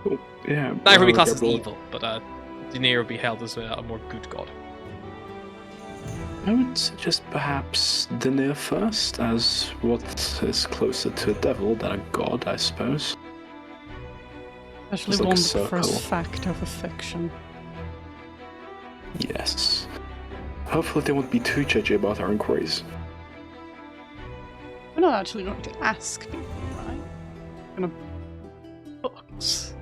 Oh, yeah, Not would be classed as evil, but Denir would be held as a more good god. I would suggest perhaps Denir first, as what is closer to a devil than a god, I suppose. Especially It's like one a that prefers circle. fact over fiction. Yes. Hopefully they won't be too judgy about our inquiries. We're not actually going to ask people, right? We're gonna... books.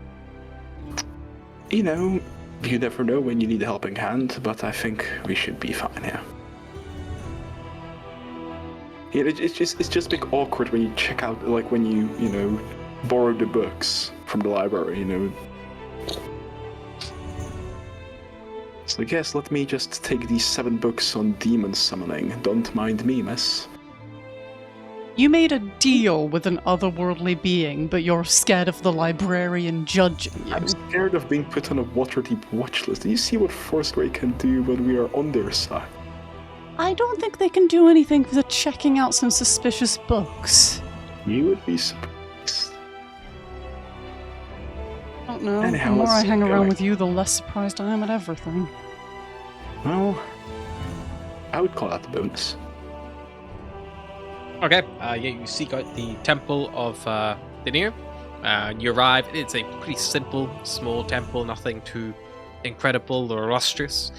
You never know when you need a helping hand, but I think we should be fine here. Yeah, it's just a bit awkward when you check out, like when you borrow the books from the library, It's like, yes, let me just take these 7 books on demon summoning. Don't mind me, miss. You made a deal with an otherworldly being, but you're scared of the librarian judging you. I'm scared of being put on a Waterdeep watch list. Do you see what Foursquare can do when we are on their side? I don't think they can do anything for checking out some suspicious books. You would be surprised. I don't know. Anyhow, The more I let's hang go. around with you, the less surprised I am at everything. Well, I would call that a bonus. Okay, you seek out the Temple of Denir. You arrive. It's a pretty simple, small temple, nothing too incredible or illustrious.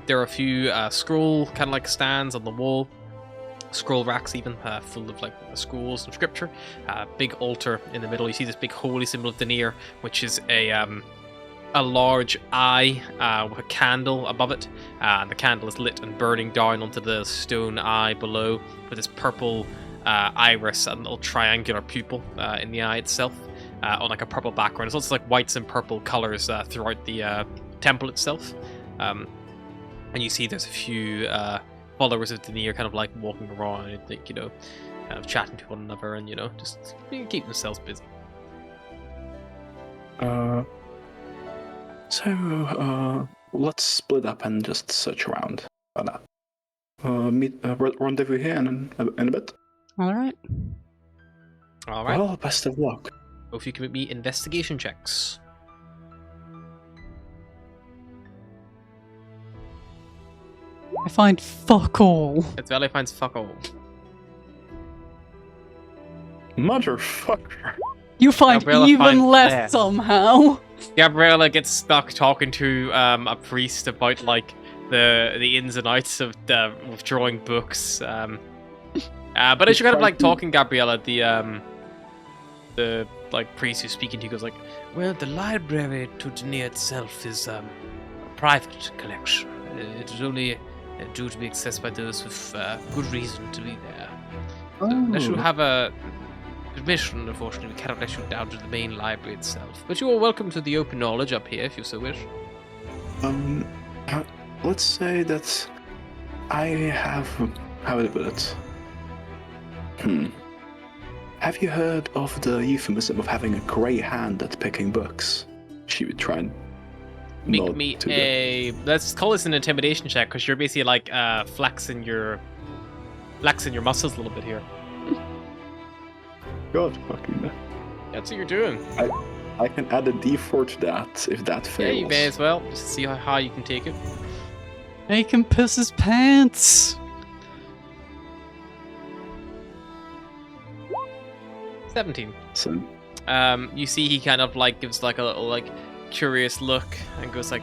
There are a few scroll kind of like stands on the wall, scroll racks even, full of like scrolls and scripture. Big altar in the middle. You see this big holy symbol of Denir, which is a large eye with a candle above it. The candle is lit and burning down onto the stone eye below with this purple iris and little triangular pupil in the eye itself on like a purple background. It's also like whites and purple colors throughout the temple itself. And you see there's a few followers of Denir kind of like walking around and kind of chatting to one another and just keep themselves busy. So, let's split up and just search around. Rendezvous here in a bit. Alright. Alright. Well, best of luck. Both of you can make me investigation checks. I find fuck all. It's Valley finds fuck all. Motherfucker. You find Gabriella even finds less less. somehow. Gabriella gets stuck talking to a priest about like the ins and outs of withdrawing books. But as you're kind of like talking, Gabriella, the like priest who's speaking to you goes like, "Well, the library to Denir itself is a private collection. It is only due to be accessed by those with good reason to be there. So unless you have a Admission, unfortunately, we cannot let you down to the main library itself. But you are welcome to the open knowledge up here if you so wish. Let's say that I have. How would I put it? Have you heard of the euphemism of having a grey hand at picking books? She would try and Make nod me to a... Let's call this an intimidation check, because you're basically like flexing your muscles a little bit here. God fucking. That's what you're doing. I can add a D4 to that if that fails. Yeah, you may as well, just to see how high you can take it. Make him piss his pants. 17. So, You see he kind of like gives like a little like curious look and goes like,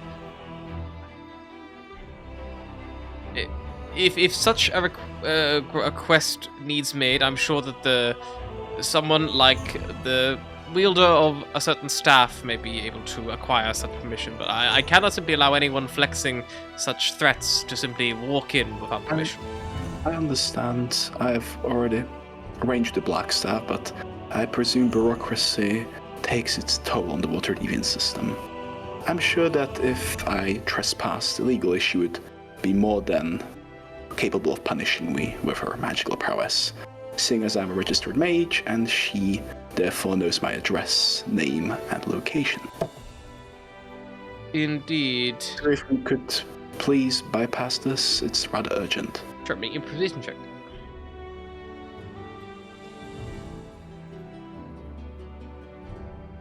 if such a request needs made, I'm sure that someone like the wielder of a certain staff may be able to acquire such permission, but I cannot simply allow anyone flexing such threats to simply walk in without permission. I understand. I've already arranged the black staff, but I presume bureaucracy takes its toll on the water deviant system. I'm sure that if I trespassed illegally, she would be more than capable of punishing me with her magical prowess, seeing as I'm a registered mage and she therefore knows my address, name, and location. Indeed. So if we could please bypass this, it's rather urgent. Sure, make improvisation check.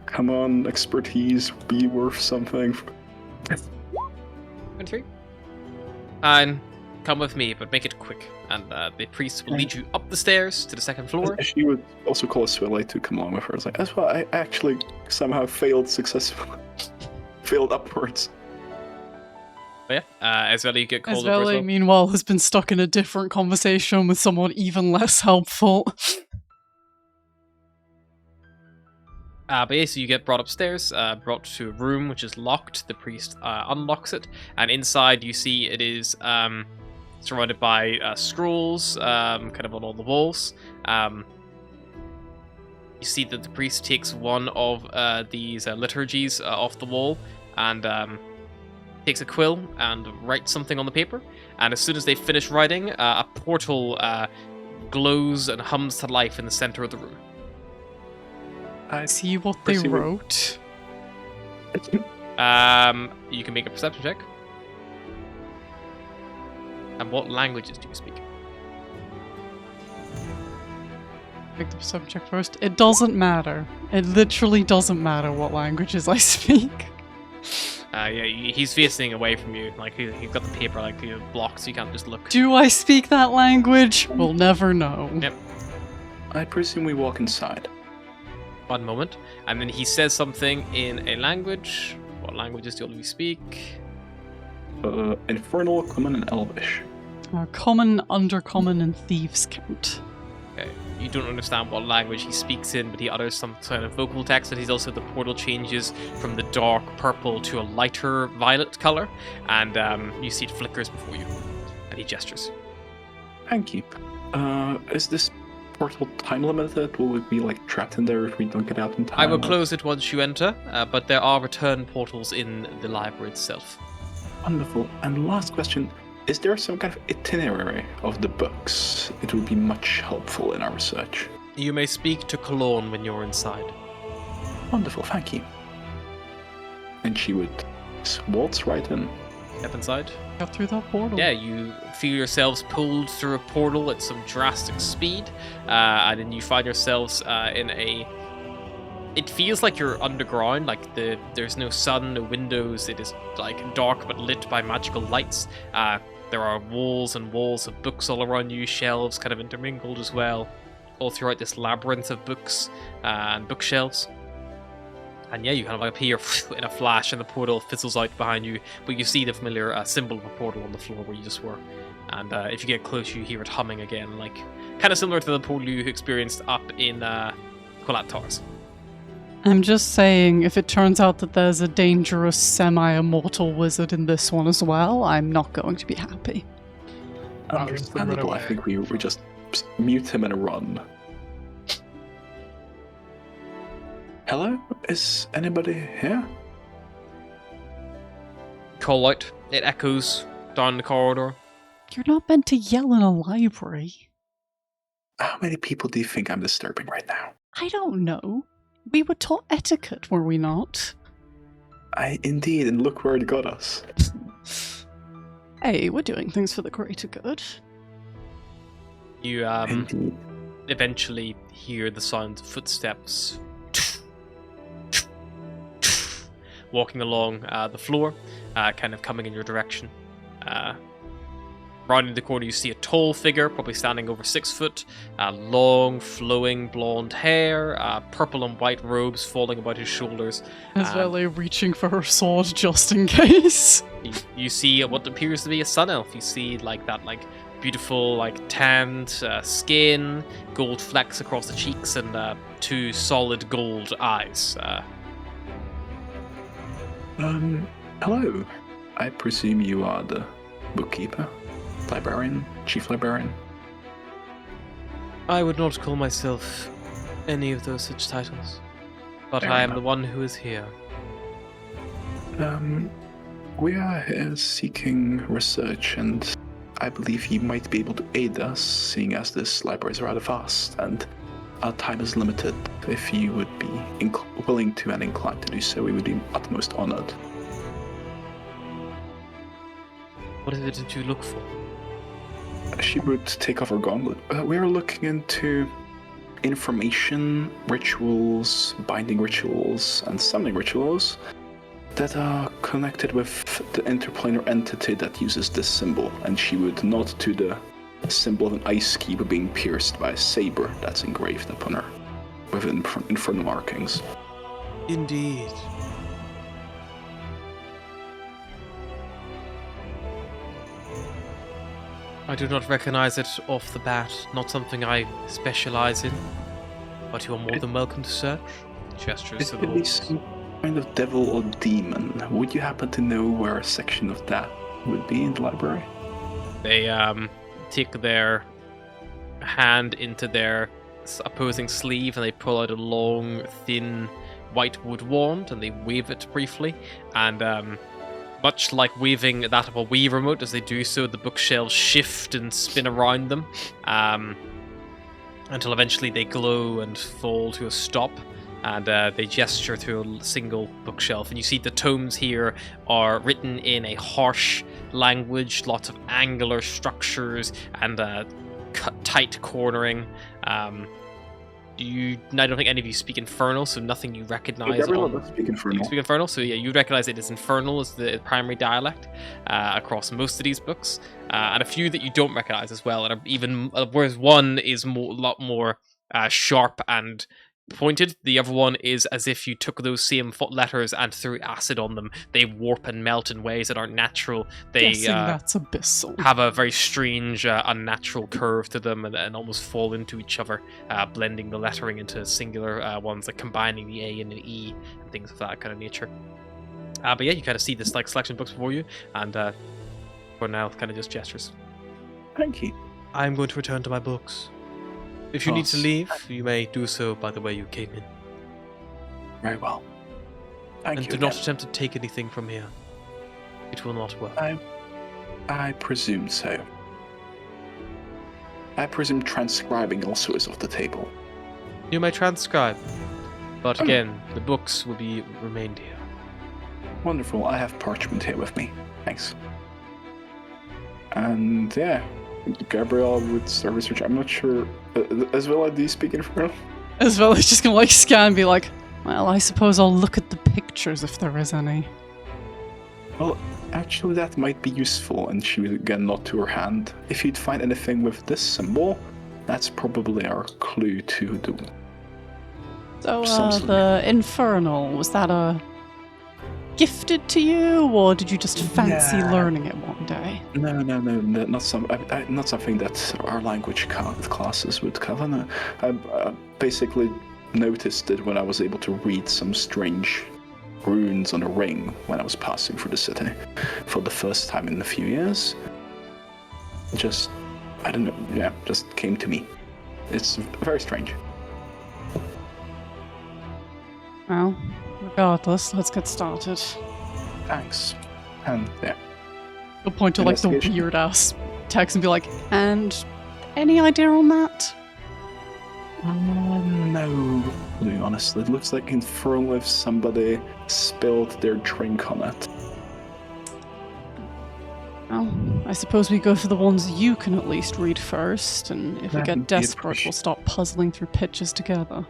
Come on, expertise, be worth something. 23. And come with me, but make it quick. And the priest will lead you up the stairs to the second floor. She would also call Swilly to come along with her. It's like, that's why I actually somehow failed successfully. Failed upwards. But yeah, as well you get called over as Esveli, well. meanwhile, has been stuck in a different conversation with someone even less helpful. But yeah, so you get brought upstairs, brought to a room which is locked. The priest unlocks it, and inside you see it is surrounded by scrolls, kind of on all the walls. You see that the priest takes one of these liturgies off the wall and takes a quill and writes something on the paper. And as soon as they finish writing, a portal glows and hums to life in the center of the room. I see what they Perceive it. wrote. You can make a perception check. And what languages do you speak? Make the perception check first. It doesn't matter. It literally doesn't matter what languages I speak. Yeah, he's facing away from you. Like he's got the paper like blocked, so you can't just look. Do I speak that language? We'll never know. Yep. I presume we walk inside. One moment, and then he says something in a language. What languages do you speak? Infernal, Common, and Elvish. Common, Undercommon, and Thieves count. Okay. You don't understand what language he speaks in, but he utters some sort of vocal text, and he's also the portal changes from the dark purple to a lighter violet color, and you see it flickers before you, and he gestures. Thank you. Is this portal time limited? Will we be like trapped in there if we don't get out in time? I will close it once you enter, but there are return portals in the library itself. Wonderful. And last question. Is there some kind of itinerary of the books? It would be much helpful in our research. You may speak to Cologne when you're inside. Wonderful, thank you. And she would waltz right in. Step inside. Got through that portal. Yeah, you feel yourselves pulled through a portal at some drastic speed, and then you find yourselves in a... It feels like you're underground, like there's no sun, no windows, it is like dark but lit by magical lights. There are walls and walls of books all around you, shelves kind of intermingled as well, all throughout this labyrinth of books and bookshelves. And yeah, you kind of like appear in a flash and the portal fizzles out behind you, but you see the familiar symbol of a portal on the floor where you just were. And if you get close, you hear it humming again, like kind of similar to the portal you experienced up in Kolat Towers. I'm just saying, if it turns out that there's a dangerous semi-immortal wizard in this one as well, I'm not going to be happy. Understandable. I think we just mute him and run. Hello? Is anybody here? Call out. It echoes down the corridor. You're not meant to yell in a library. How many people do you think I'm disturbing right now? I don't know. We were taught etiquette, were we not? Indeed, and look where it got us. Hey, we're doing things for the greater good. You Indeed. eventually hear the sound of footsteps walking along the floor, kind of coming in your direction. Rounding the corner, you see a tall figure, probably standing over 6 foot, long, flowing blonde hair, purple and white robes falling about his shoulders. Isabella reaching for her sword just in case. You see what appears to be a sun elf. You see that beautiful tanned skin, gold flecks across the cheeks, and 2 solid gold eyes. Hello. I presume you are the bookkeeper, librarian, chief librarian? I would not call myself any of those such titles, but Fair I am enough. the one who is here. We are here seeking research, and I believe you might be able to aid us, seeing as this library is rather vast, and our time is limited. If you would be willing to and inclined to do so, we would be utmost honored. What is it that you look for? She would take off her gauntlet. We are looking into information, rituals, binding rituals, and summoning rituals that are connected with the interplanar entity that uses this symbol, and she would nod to the symbol of an ice cube being pierced by a saber that's engraved upon her with infernal markings. Indeed. I do not recognize it off the bat, not something I specialize in, but you are more than welcome to search. Gestures It to the could be walls. some kind of devil or demon. Would you happen to know where a section of that would be in the library? They take their hand into their opposing sleeve and they pull out a long, thin white wood wand and they wave it briefly. And much like waving that of a Wii remote, as they do so, the bookshelves shift and spin around them until eventually they glow and fall to a stop. And they gesture through a single bookshelf. And you see the tomes here are written in a harsh language, lots of angular structures and tight cornering. I don't think any of you speak Infernal, so nothing you recognize. Gabriel does speak Infernal. You speak Infernal, so yeah, you recognize it as Infernal as the primary dialect across most of these books, and a few that you don't recognize as well. And even whereas one is a lot more sharp and pointed, the other one is as if you took those same letters and threw acid on them. They warp and melt in ways that aren't natural. They Guessing that's abyssal. have a very strange, unnatural curve to them and almost fall into each other, blending the lettering into singular ones, like combining the A and an E and things of that kind of nature. But yeah, you kind of see this selection of books before you, and for now, kind of just gestures. Thank you. I'm going to return to my books. If you need to Yes. leave, you may do so by the way you came in. Very well. Thank And you do not again. attempt to take anything from here. It will not work. I presume so. I presume transcribing also is off the table. You may transcribe, but Oh. again, the books will be remained here. Wonderful. I have parchment here with me. Thanks. And yeah, Gabriel would start research. I'm not sure. As well, do you speak Infernal? As well as just gonna scan and be like, well, I suppose I'll look at the pictures if there is any. Well, actually, that might be useful. And she would again nod to her hand. If you'd find anything with this symbol, that's probably our clue to the. So, Some sort of- the Infernal, was that gifted to you, or did you just fancy Yeah. learning it one day? No, not something that our language classes would cover. No. I basically noticed it when I was able to read some strange runes on a ring when I was passing through the city for the first time in a few years. Just, I don't know, yeah, just came to me. It's very strange. Well, regardless, let's get started. Thanks. And yeah. You'll point to like the Investigation. weird ass text and be like, and any idea on that? No, to be honest. It looks like Infernal if somebody spilled their drink on it. Well, I suppose we go for the ones you can at least read first, and if we That get would be desperate, we'll appreciated. start puzzling through pitches together.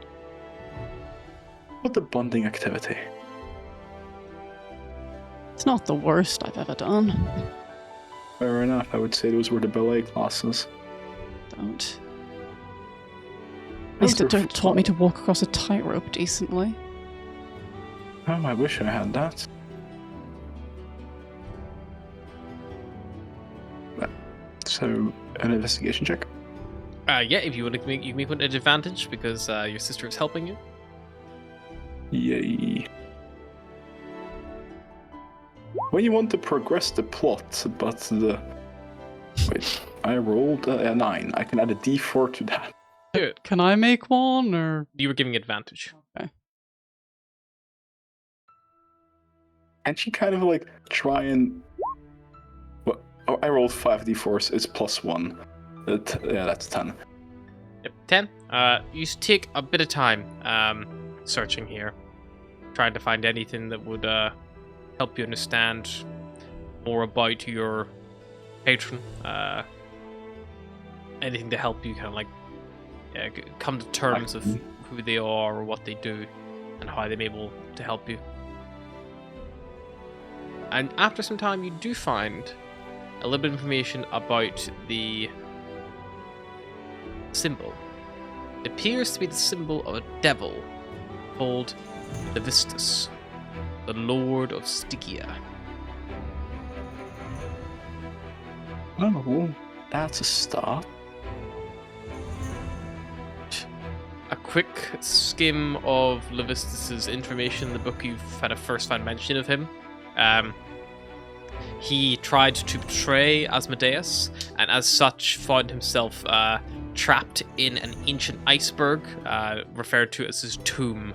What a bonding activity. It's not the worst I've ever done. Fair enough, I would say those were the ballet classes. Don't. At least it taught me to walk across a tightrope decently. Oh, I wish I had that. So, an investigation check? Yeah, if you want to make, you can make one at advantage because your sister is helping you. Yay. When you want to progress the plot, but the... Wait, I rolled a 9. I can add a d4 to that. Do it. Can I make one, or...? You were giving advantage. And she kind of like try and... Well, oh, I rolled 5 d4s, it's plus 1. Yeah, that's 10. Yep, 10. You take a bit of time searching here, trying to find anything that would help you understand more about your patron. Anything to help you kind of like come to terms of who they are or what they do and how they're able to help you. And after some time, you do find a little bit of information about the symbol. It appears to be the symbol of a devil called Levistus, the Lord of Stygia. Oh, that's a start. A quick skim of Levistus's information in the book you've had a first found mention of him. He tried to betray Asmodeus, and as such found himself trapped in an ancient iceberg, referred to as his tomb,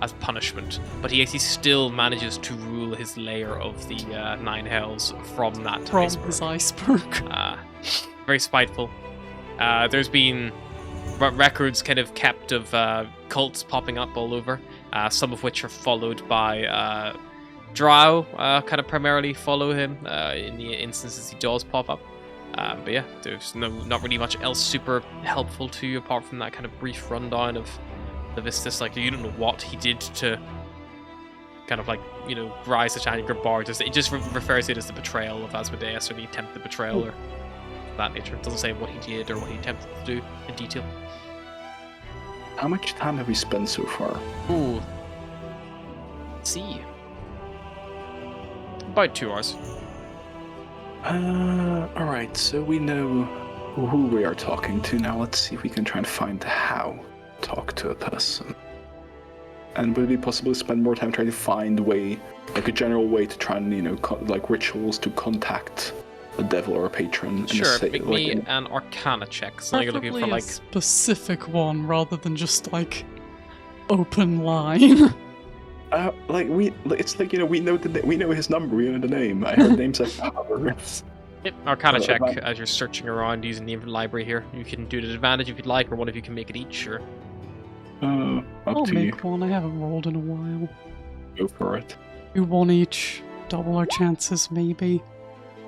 as punishment. But he actually still manages to rule his layer of the Nine Hells from that From iceberg. his iceberg. Very spiteful. There's been records kind of kept of cults popping up all over, some of which are followed by Drow, kind of primarily follow him in the instances he does pop up. But yeah, there's not really much else super helpful to you apart from that kind of brief rundown of Levistus. Like, you don't know what he did to kind of like, you know, rise such anger bar. It just refers to it as the betrayal of Asmodeus, or the attempted betrayal, or that nature. It doesn't say what he did or what he attempted to do in detail. How much time have we spent so far? Ooh. Let's see. About 2 hours. Alright, so we know who we are talking to. Now let's see if we can try and find how to talk to a person. And would it be possible to spend more time trying to find a way, like a general way to try and, you know, like rituals to contact a devil or a patron? Sure, and make me an Arcana check. So you're looking for Preferably a like... specific one rather than just like open line. It's like, you know, we know his number, we know the name. I heard names like Yep, Arcana check advan- as you're searching around using the library here. You can do it at advantage if you'd like, or one of you can make it each, or... Up I'll to you. make one. I haven't rolled in a while. Go for it. Do one each. Double our chances, maybe.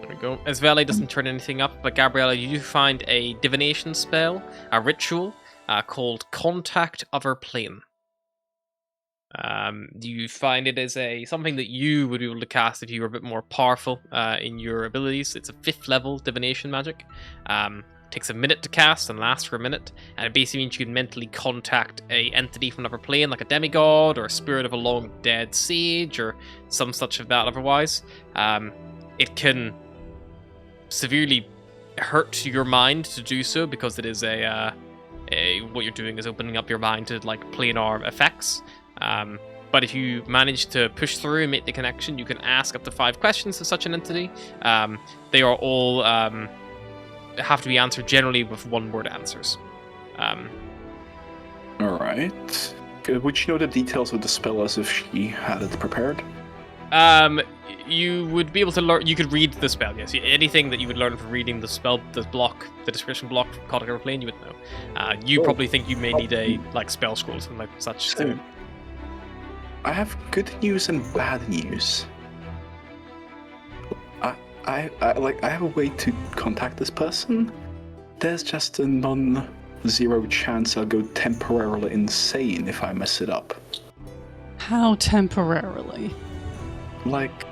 There we go. Esvele doesn't turn anything up, but Gabriella, you do find a divination spell, a ritual, called Contact Other Plane. You find it as something that you would be able to cast if you were a bit more powerful in your abilities. It's a 5th level divination magic. Takes a minute to cast and lasts for a minute, and it basically means you can mentally contact a entity from another plane, like a demigod or a spirit of a long dead sage or some such of that otherwise. It can severely hurt your mind to do so, because it is what you're doing is opening up your mind to like planar effects. But if you manage to push through and make the connection, you can ask up to 5 questions of such an entity. They are all have to be answered generally with 1-word answers. Alright. would she know the details of the spell as if she had it prepared? You would be able to learn. You could read the spell. Yes, anything that you would learn from reading the spell, the description block from Codic Plane, you would know. You probably think you may need a spell scroll, something like such. So, I have good news and bad news. I have a way to contact this person. There's just a non-zero chance I'll go temporarily insane if I mess it up. How temporarily? Like,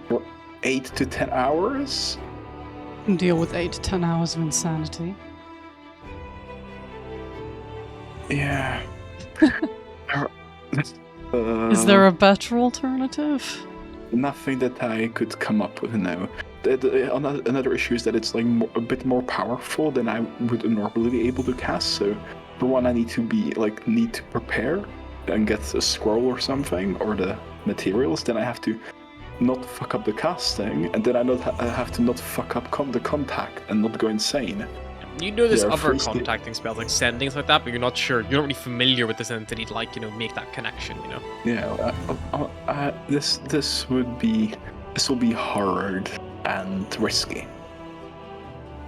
for 8 to 10 hours? You can deal with 8 to 10 hours of insanity. Yeah. Is there a better alternative? Nothing that I could come up with now. Another issue is that it's like a bit more powerful than I would normally be able to cast. So, for one, I need to prepare and get a scroll or something, or the materials. Then I have to not fuck up the casting, and then I have to not fuck up the contact and not go insane. You know there's Yeah, other first- contacting spells like sending stuff like that, but you're not sure. You're not really familiar with this entity to make that connection. Yeah, this will be hard and risky.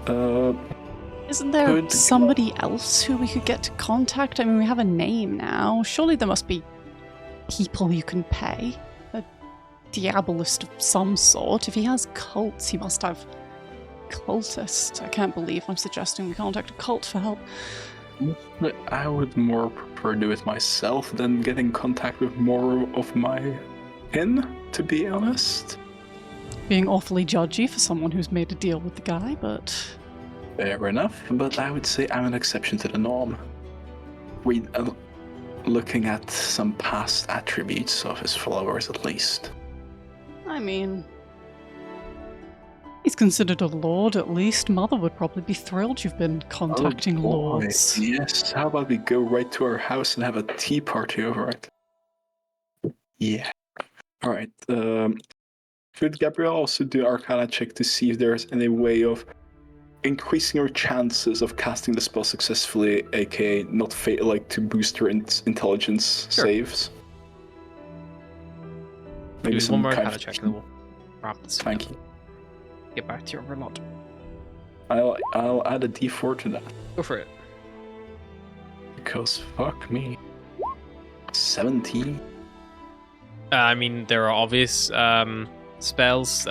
Isn't there Good somebody else who we could get to contact? I mean, we have a name now. Surely there must be people you can pay. A diabolist of some sort. If he has cults, he must have cultists. I can't believe I'm suggesting we contact a cult for help. But I would more prefer do it myself than get in contact with more of my kin, to be honest. Being awfully judgy for someone who's made a deal with the guy, but Fair enough, but I would say I'm an exception to the norm. Looking at some past attributes of his followers, at least. I mean, he's considered a lord at least. Mother would probably be thrilled you've been contacting boy. lords. Yes, how about we go right to our house and have a tea party over it? Yeah. Alright, should Gabrielle also do Arcana check to see if there's any way of increasing her chances of casting the spell successfully, aka not to boost her intelligence Sure. saves? Maybe Do one more kind Arcana check and then we'll wrap this. Thank you. Get back to your overlord. I'll add a d4 to that. Go for it. Because fuck me. 17. I mean, there are obvious spells.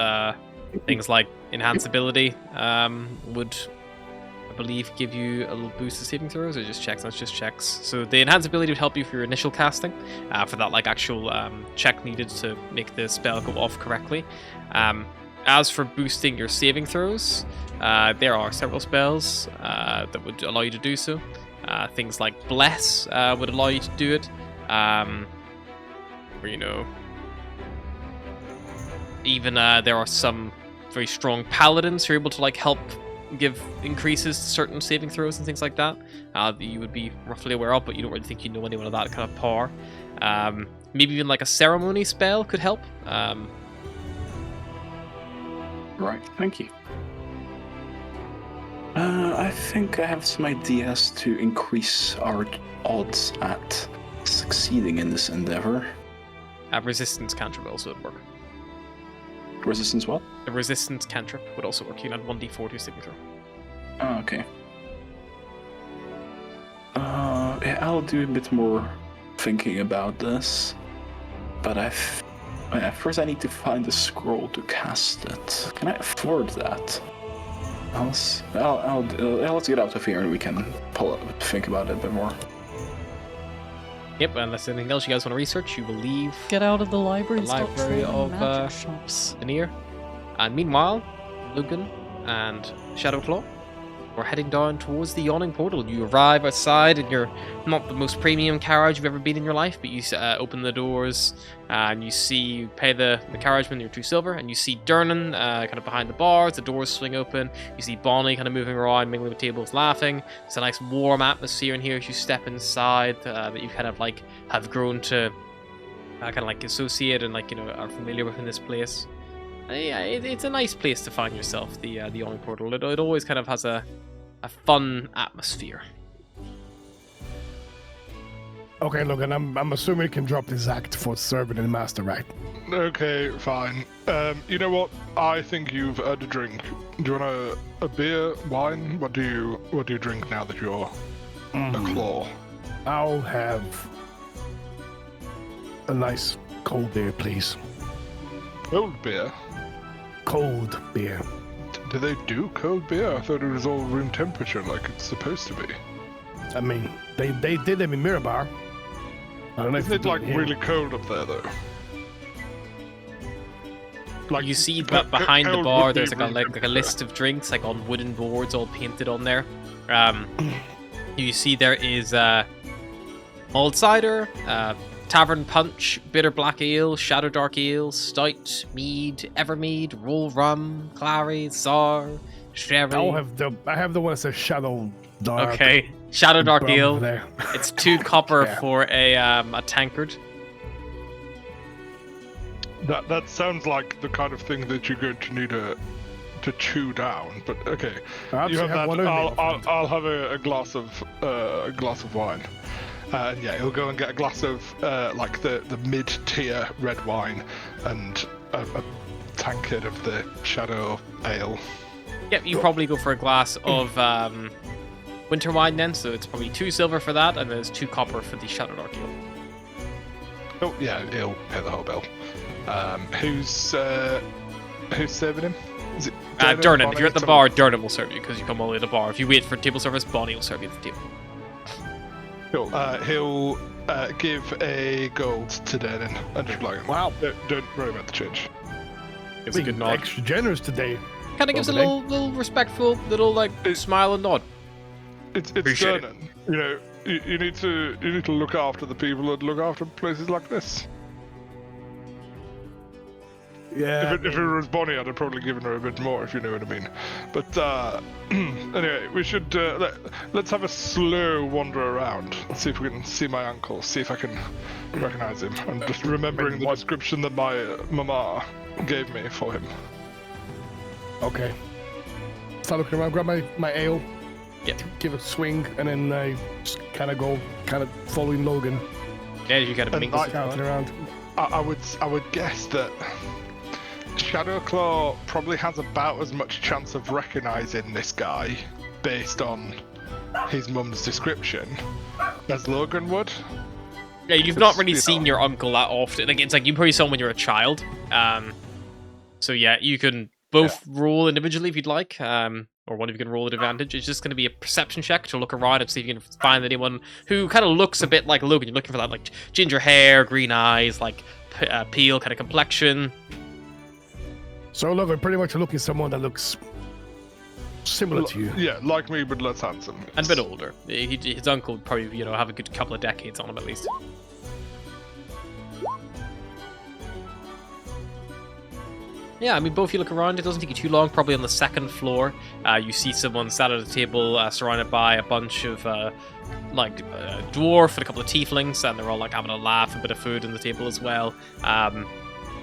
Things like Enhance Ability would, I believe, give you a little boost to saving throws, or just checks? That's just checks. So the Enhance Ability would help you for your initial casting, for that actual check needed to make the spell go off correctly. As for boosting your saving throws, there are several spells that would allow you to do so. Things like Bless would allow you to do it. Even there are some very strong paladins who are able to help give increases to certain saving throws and things like that that you would be roughly aware of, but you don't really think you know anyone of that kind of power. Maybe even a ceremony spell could help. Right, thank you. I think I have some ideas to increase our odds at succeeding in this endeavor. Resistance cantrip also would work. Resistance what? A resistance cantrip would also work. You can add 1d4 to your saving throw. Oh, okay. Yeah, I'll do a bit more thinking about this. But first I need to find a scroll to cast it. Can I afford that? Let's get out of here and we can think about it a bit more. Yep, unless there's anything else you guys want to research, you will leave Get out of the library and The stop library trading of, magic shops. the near. And meanwhile, Logan and Shadowclaw are heading down towards the yawning portal. You arrive outside and you're not the most premium carriage you've ever been in your life, but you open the doors and you pay the carriageman your 2 silver, and you see Dernan kind of behind the bars, the doors swing open, you see Bonnie kind of moving around, mingling with tables, laughing. It's a nice warm atmosphere in here as you step inside that you kind of have grown to kind of associate and are familiar with in this place. Yeah, it's a nice place to find yourself, the yawning portal. It always kind of has a fun atmosphere. Okay, look, and I'm assuming you can drop this act for serving the master, right? Okay, fine. You know what? I think you've had a drink. Do you want a beer, wine? What do you drink now that you're a claw? I'll have a nice cold beer, please. Cold beer? Cold beer. Do they do cold beer? I thought it was all room temperature like it's supposed to be. I mean, they did them in Mirabar. I don't know Isn't if it they like do here. really cold up there though? Like You see co- behind the cold bar, would be there's like room a temperature. list of drinks, like on wooden boards, all painted on there. You see there is mulled cider, tavern punch, bitter black ale, shadow dark ale, stout, mead, evermead, roll rum, clary, sour, sherry. I have the one that says Shadow Dark. Okay, shadow dark Bum ale. there. It's 2 copper Yeah. for a tankard. That sounds like the kind of thing that you're going to need to chew down. But okay, I'll you actually have that. one of them, my friend. I'll have a glass of wine. Yeah, he'll go and get a glass of like the mid-tier red wine and a tankard of the shadow ale. Yep, you probably go for a glass of winter wine then, so it's probably 2 silver for that, and there's 2 copper for the shadow dark ale. Oh yeah, he'll pay the whole bill. Who's serving him? Is it Durnan, if you're at the bar, Someone- Durnan will serve you because you come all the way to the bar. If you wait for table service, Bonnie will serve you at the table. Cool. He'll give a gold to Durnan and just like, Wow. don't worry about the change. Gives a good Being nod. extra generous today. Kind of gives a Okay. little respectful, little like smile and nod. It's Appreciate it. Durnan. You know, you need to look after the people that look after places like this. Yeah. If it was Bonnie, I'd have probably given her a bit more, if you know what I mean. But anyway, we should let's have a slow wander around, see if we can see my uncle, see if I can recognize him. I'm just remembering the description that my mama gave me for him. Okay. Start looking around, grab my ale, Yeah. give it a swing, and then I just kind of go, following Logan, Yeah, you kind of And mingle. I- counting around. I would guess that Shadowclaw probably has about as much chance of recognizing this guy based on his mum's description as Logan would. Yeah, you've not really you know. seen your uncle that often. Like, it's like you probably saw him when you were a child. So yeah, you can both roll individually if you'd like, or one of you can roll at advantage. It's just going to be a perception check to look around and see if you can find anyone who kind of looks a bit like Logan. You're looking for that like ginger hair, green eyes, like pale kind of complexion. So look, I'm pretty much looking at someone that looks similar to you. Yeah, like me, but less handsome. And a bit older. His uncle would probably, have a good couple of decades on him at least. Yeah, I mean, both you look around, it doesn't take you too long. Probably on the second floor, you see someone sat at a table surrounded by a bunch of, dwarf and a couple of tieflings, and they're all, like, having a laugh, a bit of food on the table as well.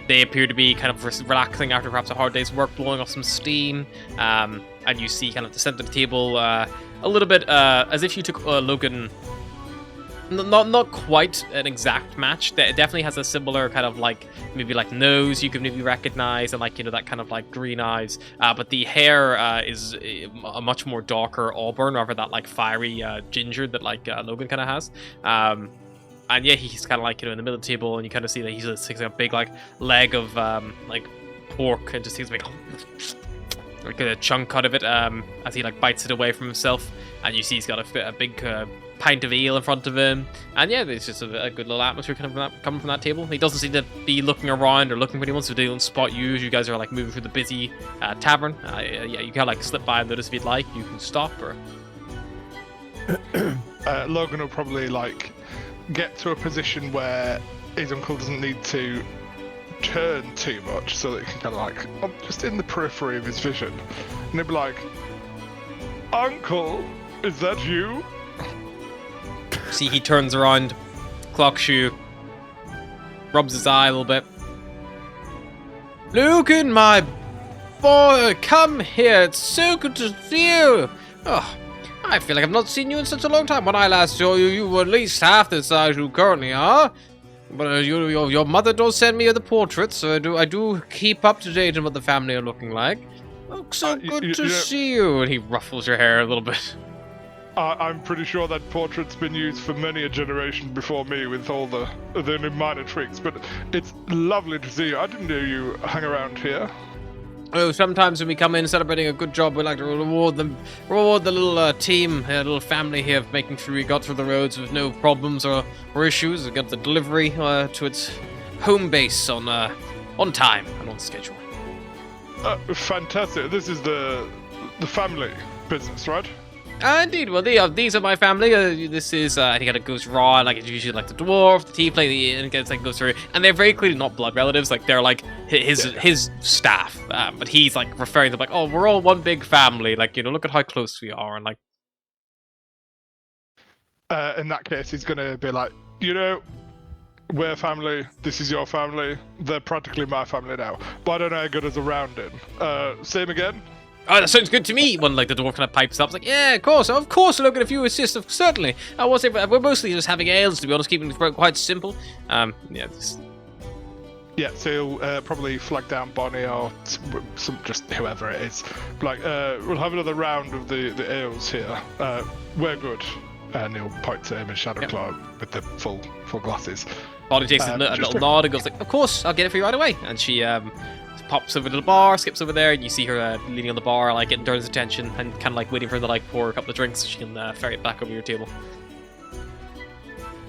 They appear to be kind of relaxing after perhaps a hard day's work, blowing off some steam. And you see kind of the center of the table a little bit as if you took Logan. Not quite an exact match. It definitely has a similar kind of like maybe like nose you can maybe recognize, and like that kind of like green eyes. But the hair is a much more darker auburn over that like fiery ginger that like Logan kind of has. And yeah, he's kind of like in the middle of the table, and you kind of see that he's takes a big like leg of like pork and just takes a big like a chunk out of it as he like bites it away from himself, and you see he's got a big pint of ale in front of him, and yeah, there's just a good little atmosphere coming from that table. He doesn't seem to be looking around or looking for anyone, so they don't spot you as you guys are like moving through the busy tavern. Yeah, you can like slip by and notice if you'd like. You can stop or Logan will probably like get to a position where his uncle doesn't need to turn too much, so that he can kind of like just in the periphery of his vision, and he'll be like, "Uncle, is that you?" see he turns around, clocks you, rubs his eye a little bit. Logan, my boy, come here. It's so good to see you. Oh, I feel like I've not seen you in such a long time. When I last saw you, you were at least half the size you currently are. But your mother does send me the portraits, so I do keep up to date on what the family are looking like. Oh, so good to see you. And he ruffles your hair a little bit. I'm pretty sure that portrait's been used for many a generation before me with all the minor tricks, but it's lovely to see you. I didn't know you hang around here. Oh, sometimes when we come in celebrating a good job, we like to reward the little team, little family here, of making sure we got through the roads with no problems or issues. We got the delivery to its home base on time and on schedule. Fantastic. This is the family business, right? Indeed. Well, these are my family. This is, I think it goes raw, like it's usually like the dwarf, the tiefling, and it goes through. And they're very clearly not blood relatives. Like they're like his staff. But he's like referring to like, oh, we're all one big family. Like, you know, look at how close we are. And like, in that case, he's gonna be like, you know, we're family. This is your family. They're practically my family now. Why don't I go as a round-in? Same again. Oh, that sounds good to me. When like the dwarf kind of pipes up, it's like, yeah, of course. Logan, if you insist, certainly. We're mostly just having ales, to be honest, keeping it quite simple. Yeah. Yeah, so he'll probably flag down Bonnie or just whoever it is. Like, we'll have another round of the ales here. We're good. And he'll point to him and Shadowclaw with the full glasses. Bonnie takes a little nod and goes like, of course, I'll get it for you right away. And she pops over to the bar, skips over there, and you see her leaning on the bar, like getting Durn's attention and kind of like waiting for him to like pour a couple of drinks so she can ferry it back over your table.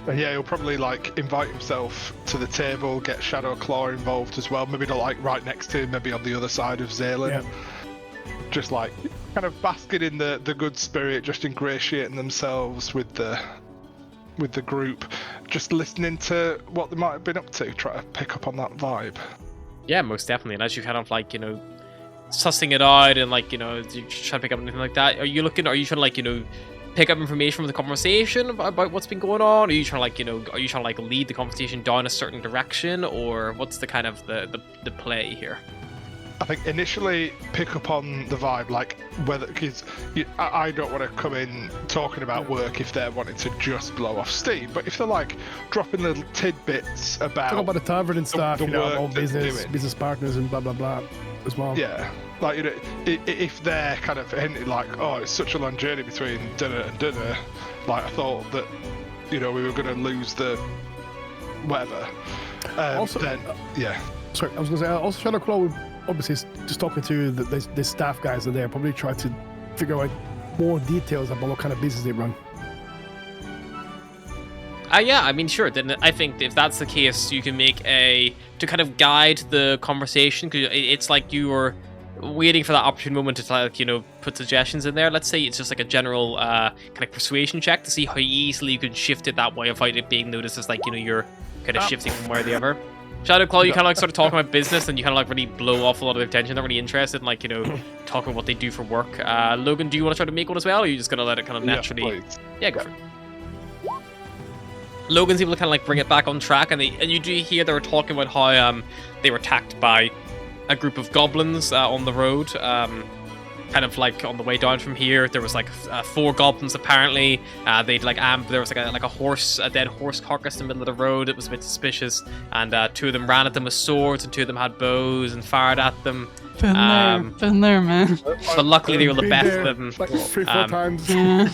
Yeah, he'll probably like invite himself to the table, get Shadowclaw involved as well. Maybe not like right next to him, maybe on the other side of Zaylen. Yeah. Just like kind of basking in the good spirit, just ingratiating themselves with the group, just listening to what they might have been up to, try to pick up on that vibe. Yeah, most definitely. And as you kind of like, you know, sussing it out and like, you know, you try to pick up anything like that, are you trying to like, you know, pick up information from the conversation about what's been going on? Are you trying to like, you know, lead the conversation down a certain direction, or what's the kind of the play here? I think initially pick up on the vibe, like whether, because I don't want to come in talking about work if they're wanting to just blow off steam, but if they're like dropping little tidbits about talk about the tavern and stuff, the you know, work all business partners and blah blah blah as well. Yeah, like, you know, if they're kind of hinting like, oh, it's such a long journey between dinner and dinner, like I thought that, you know, we were going to lose the whatever. Also, then yeah. Sorry, I was going to say also Shadowclaw would obviously just talking to the staff guys are there, probably try to figure out more details about what kind of business they run. Yeah, I mean, sure. Then I think if that's the case, you can make to kind of guide the conversation, because it's like you were waiting for that opportune moment to, like, you know, put suggestions in there. Let's say it's just like a general kind of persuasion check to see how easily you can shift it that way without it being noticed as like, you know, you're kind of shifting from where the other. Shadowclaw, you kind of like sort of talking about business, and you kind of like really blow off a lot of their attention. They're really interested in, like, you know, talking about what they do for work. Logan, do you want to try to make one as well, or are you just gonna let it kind of naturally? Yeah, go for it. Logan's able to kind of like bring it back on track, and you do hear they were talking about how they were attacked by a group of goblins on the road. Kind of like on the way down from here, there was like 4 goblins apparently. They'd like there was like a dead horse carcass in the middle of the road. It was a bit suspicious, and 2 of them ran at them with swords, and 2 of them had bows and fired at them. Been there, man. But luckily they were the best of them. Like 3-4 times. Yeah.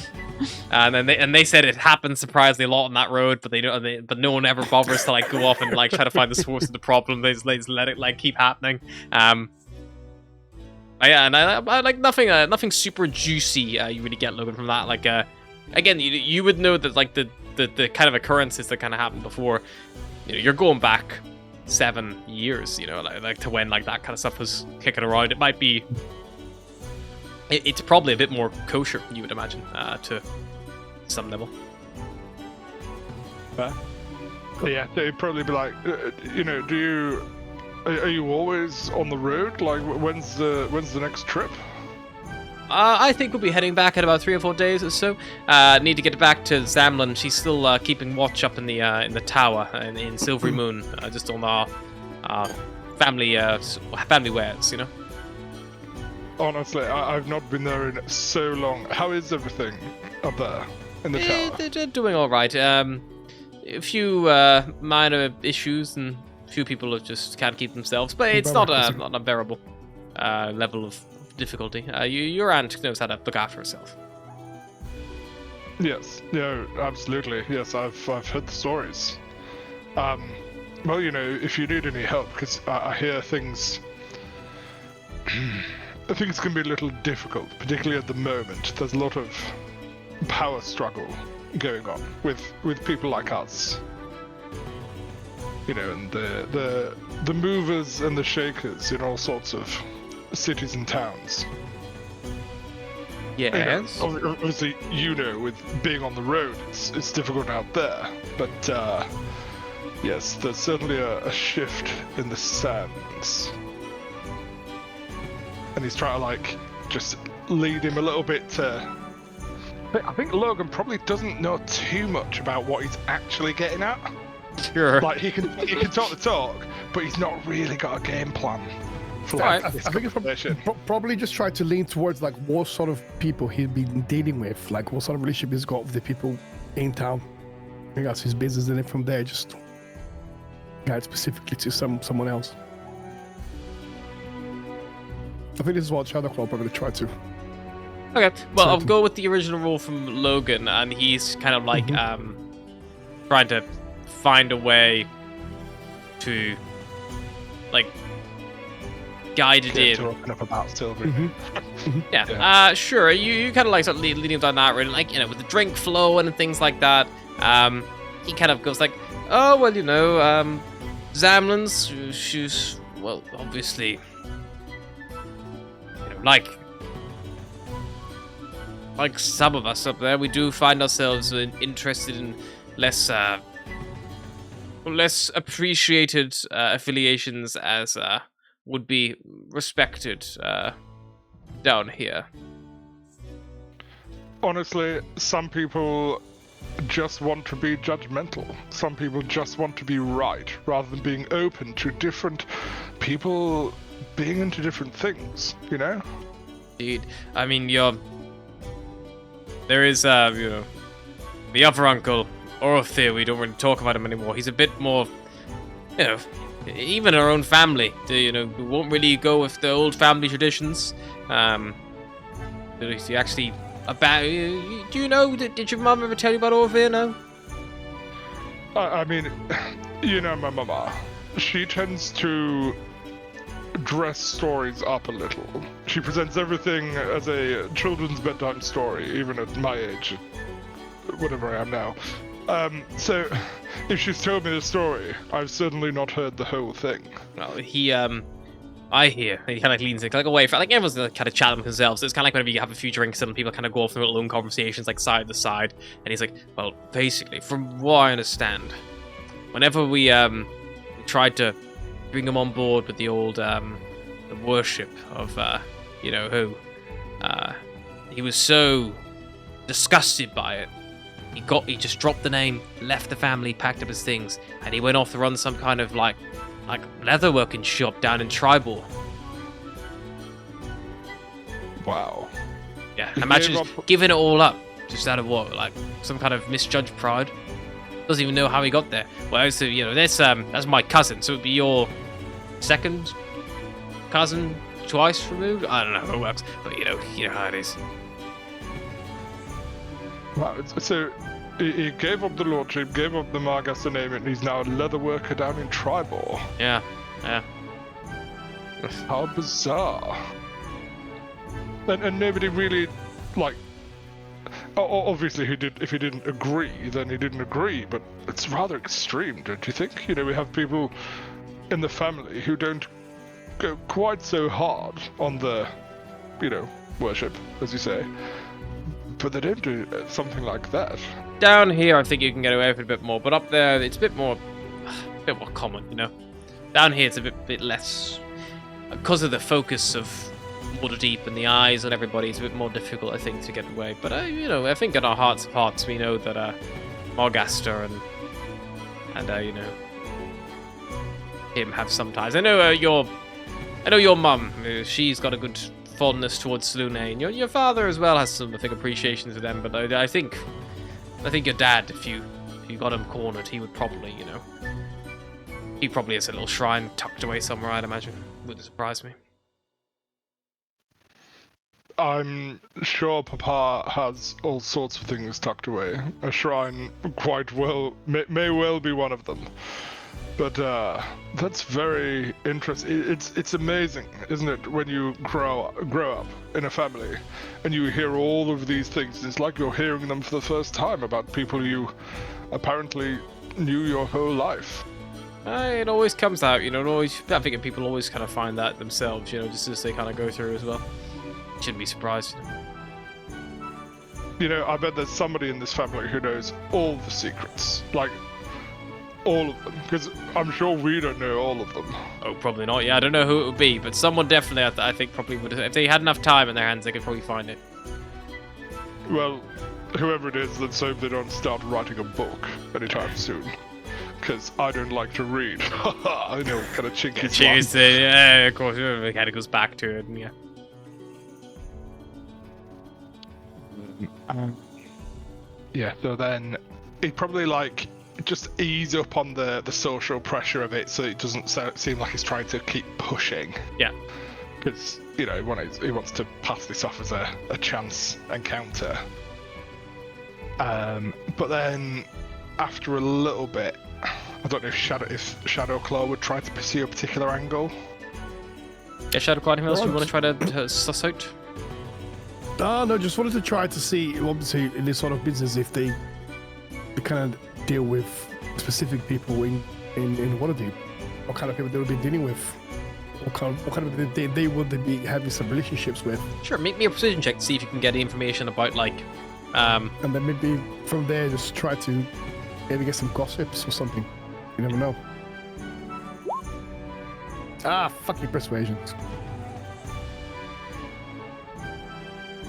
And they said it happens surprisingly a lot on that road, but but no one ever bothers to like go off and like try to find the source of the problem. They just let it like keep happening. Yeah, and I like nothing super juicy. You really get, Logan, from that. Like, again, you would know that like the kind of occurrences that kind of happened before. You know, you're going back 7 years. You know, like to when like that kind of stuff was kicking around. It might be. It's probably a bit more kosher, you would imagine, to some level. Yeah, they'd probably be like, you know, are you always on the road? Like, when's the next trip? I think we'll be heading back in about 3 or 4 days or so. Need to get back to Zamlin. She's still keeping watch up in the tower in Silvery Moon, just on our family wares, you know. honestly, I've not been there in so long. How is everything up there in the tower? They're doing all right. A few minor issues, and a few people have just can't keep themselves, but it's not an unbearable level of difficulty. Your aunt knows how to look after herself. Yes, absolutely. Yes, I've heard the stories. Well, if you need any help, because I hear things. Things can be a little difficult, particularly at the moment. There's a lot of power struggle going on with people like us. And the movers and the shakers in all sorts of cities and towns. Yes. Obviously, with being on the road, it's difficult out there. But yes, there's certainly a shift in the sands. And he's trying to just lead him a little bit to. I think Logan probably doesn't know too much about what he's actually getting at. Sure. He can talk the talk, but he's not really got a game plan for Right. I think it's probably just try to lean towards what sort of people he'd been dealing with, what sort of relationship he's got with the people in town. I think that's his business, and then from there just guide specifically to someone else. I think this is what Shadow Claw probably tried to. Okay, well, I'll go with the original rule from Logan, and he's kind of trying to find a way to guide it in. To open up about Silver. Yeah. Sure. You kind of start leading down that road, with the drink flow and things like that. He kind of goes oh well, Zamlin's. She's obviously, like some of us up there, we do find ourselves interested in less appreciated affiliations as would be respected down here. Honestly, some people just want to be judgmental. Some people just want to be right, rather than being open to different people being into different things, Indeed. I mean, there is, the other uncle, Orothy, we don't really talk about him anymore. He's a bit more, even our own family, we won't really go with the old family traditions. He actually, do you know, did your mum ever tell you about Orothy, no? I mean, my mama, she tends to dress stories up a little. She presents everything as a children's bedtime story, even at my age, whatever I am now. So, if she's told me the story, I've certainly not heard the whole thing. Well, I hear, he kind of leans away from, everyone's kind of chatting among themselves. It's kind of whenever you have a few drinks and people kind of go off in their own conversations, side to side, and he's well, basically, from what I understand, whenever we tried to bring him on board with the old the worship of who, he was so disgusted by it. He just dropped the name, left the family, packed up his things, and he went off to run some kind of leatherworking shop down in Tribal. Wow. Yeah, imagine just giving it all up, just out of some kind of misjudged pride. Doesn't even know how he got there. Well, so that's my cousin, so it'd be your second cousin, twice removed. I don't know how it works, but you know how it is. Wow. So he gave up the lordship, gave up the Margaster name, and he's now a leather worker down in Tribal. Yeah. How bizarre. And nobody really obviously he did. If he didn't agree, then he didn't agree. But it's rather extreme, don't you think? We have people in the family who don't go quite so hard on the, worship, as you say. But they don't do something like that. Down here, I think you can get away with it a bit more, but up there, it's a bit more common, Down here, it's a bit less, because of the focus of Waterdeep and the eyes and everybody. It's a bit more difficult, I think, to get away. But I think in our hearts of hearts, we know that Margaster and him have some ties. I know your mum. She's got a good fondness towards Lune, and your father as well has some, I think, appreciation to them. But I think your dad, if you got him cornered, he would probably, he probably has a little shrine tucked away somewhere. I'd imagine. Wouldn't surprise me. I'm sure Papa has all sorts of things tucked away. A shrine quite well may well be one of them. But that's very interesting. It's amazing, isn't it, when you grow up in a family and you hear all of these things. It's like you're hearing them for the first time about people you apparently knew your whole life. It always comes out, I think people always kind of find that themselves, just as they kind of go through as well. Shouldn't be surprised. I bet there's somebody in this family who knows all the secrets. Like, all of them. Because I'm sure we don't know all of them. Oh, probably not. Yeah, I don't know who it would be, but someone definitely, I think, probably would. If they had enough time in their hands, they could probably find it. Well, whoever it is, let's hope they don't start writing a book anytime soon. Because I don't like to read. I know, kind of chinky. Cheers. Yeah, of course. It kind of goes back to it. Yeah. Yeah, so then he'd probably just ease up on the social pressure of it so it doesn't seem like he's trying to keep pushing. Yeah. Because, he wants to pass this off as a chance encounter. But then, after a little bit, I don't know if Shadowclaw would try to pursue a particular angle. Yeah, Shadowclaw, anything else you want to try to suss out? No, just wanted to try to see, obviously, in this sort of business, if they kind of deal with specific people in Waterdeep. What kind of people they would be dealing with. What kind of they would be having some relationships with. Sure, make me a precision check to see if you can get information about, And then maybe from there, just try to maybe get some gossips or something. You never know. Fucking persuasion.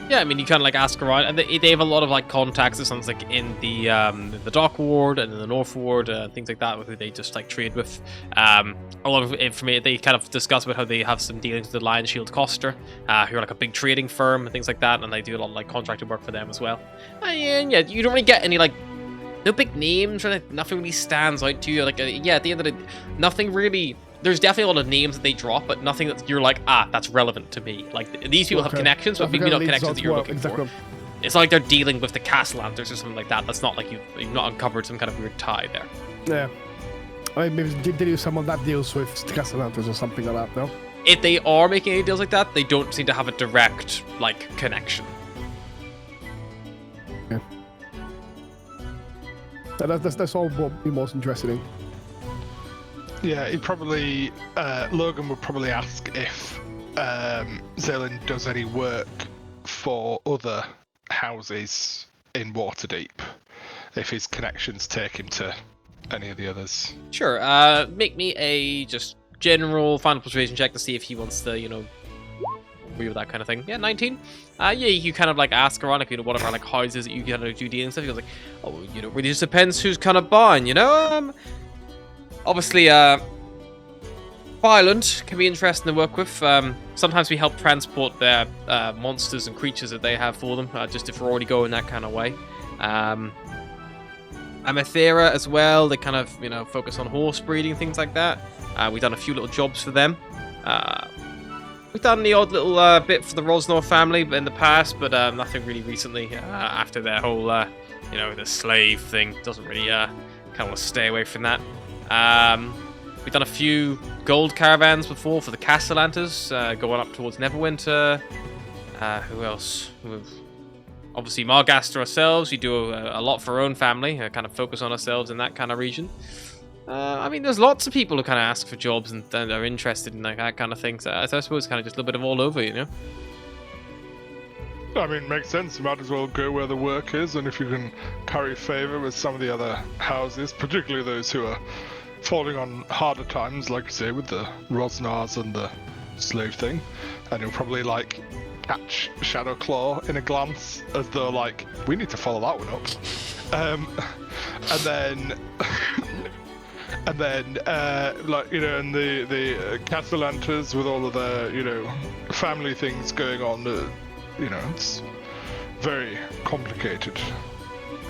Yeah, I mean, you kind of ask around, and they have a lot of contacts. It sounds like in the Dark Ward and in the North Ward, things like that, who they just trade with. A lot of information. They kind of discuss about how they have some dealings with the Lion Shield Coster, who are a big trading firm and things like that, and they do a lot of contracted work for them as well. And yeah, you don't really get any no big names, or nothing really stands out to you. At the end of the day, nothing really. There's definitely a lot of names that they drop, but nothing that you're that's relevant to me. These people have connections, but maybe not connections that you're looking for. It's not like they're dealing with the Cassalanters or something like that. That's not like you've not uncovered some kind of weird tie there. Yeah. I mean, maybe they do someone that deals with the Cassalanters or something like that, no? If they are making any deals like that, they don't seem to have a direct, connection. Yeah. That's all what would be most interested in. Yeah, Logan would probably ask if Zaylen does any work for other houses in Waterdeep, if his connections take him to any of the others. Sure, make me a just general final persuasion check to see if he wants to, agree with that kind of thing. Yeah, 19. Yeah, you kind of ask around, whatever houses that you kind of do dealing stuff. He goes really just depends who's kind of buying, Obviously, Violent can be interesting to work with. Sometimes we help transport their monsters and creatures that they have for them, just if we're already going that kind of way. Amathera as well, they kind of, focus on horse breeding, things like that. We've done a few little jobs for them. We've done the odd little bit for the Rosnor family in the past, but nothing really recently after their whole, the slave thing. Doesn't really kind of want to stay away from that. We've done a few gold caravans before for the Cassalanters, going up towards Neverwinter. Who else? Obviously, Margaster ourselves. We do a lot for our own family, kind of focus on ourselves in that kind of region. There's lots of people who kind of ask for jobs and are interested in that kind of thing. So I suppose kind of just a little bit of all over, Makes sense. You might as well go where the work is, and if you can curry favor with some of the other houses, particularly those who are falling on harder times, like you say, with the Rosnars and the slave thing, and you'll probably catch Shadowclaw in a glance as though we need to follow that one up. And then And then, and the Cassalanters with all of their, family things going on, it's very complicated.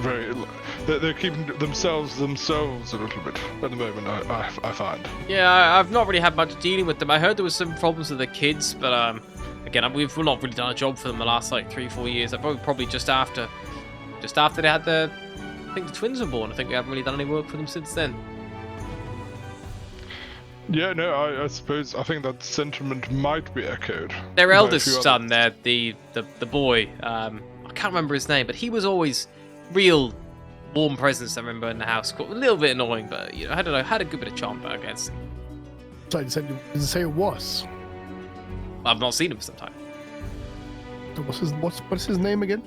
They're keeping themselves a little bit at the moment, I find. Yeah, I've not really had much dealing with them. I heard there was some problems with the kids, but again, we've not really done a job for them the last 3-4 years. Probably just after they had I think the twins were born. I think we haven't really done any work for them since then. Yeah, no, I suppose I think that sentiment might be echoed. Their by a eldest few son, others. the boy, I can't remember his name, but he was always real warm presence. I remember in the house, a little bit annoying, but I don't know, had a good bit of charm back against him. So did it say it was? I've not seen him for some time. What's his name again?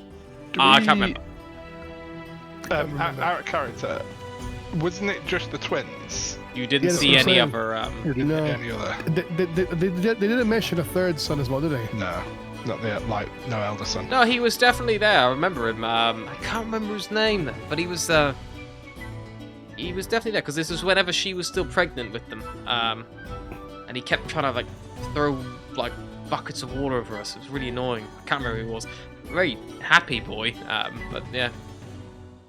I can't remember. Out of character, wasn't it just the twins? You didn't Yeah, that's see what I'm any saying. other. No. Any other? They didn't mention a third son as well, did they? No, not the no elder son. No, he was definitely there. I remember him. I can't remember his name, but he was definitely there because this was whenever she was still pregnant with them. And he kept trying to throw buckets of water over us. It was really annoying. I can't remember who he was. Very happy boy. But yeah.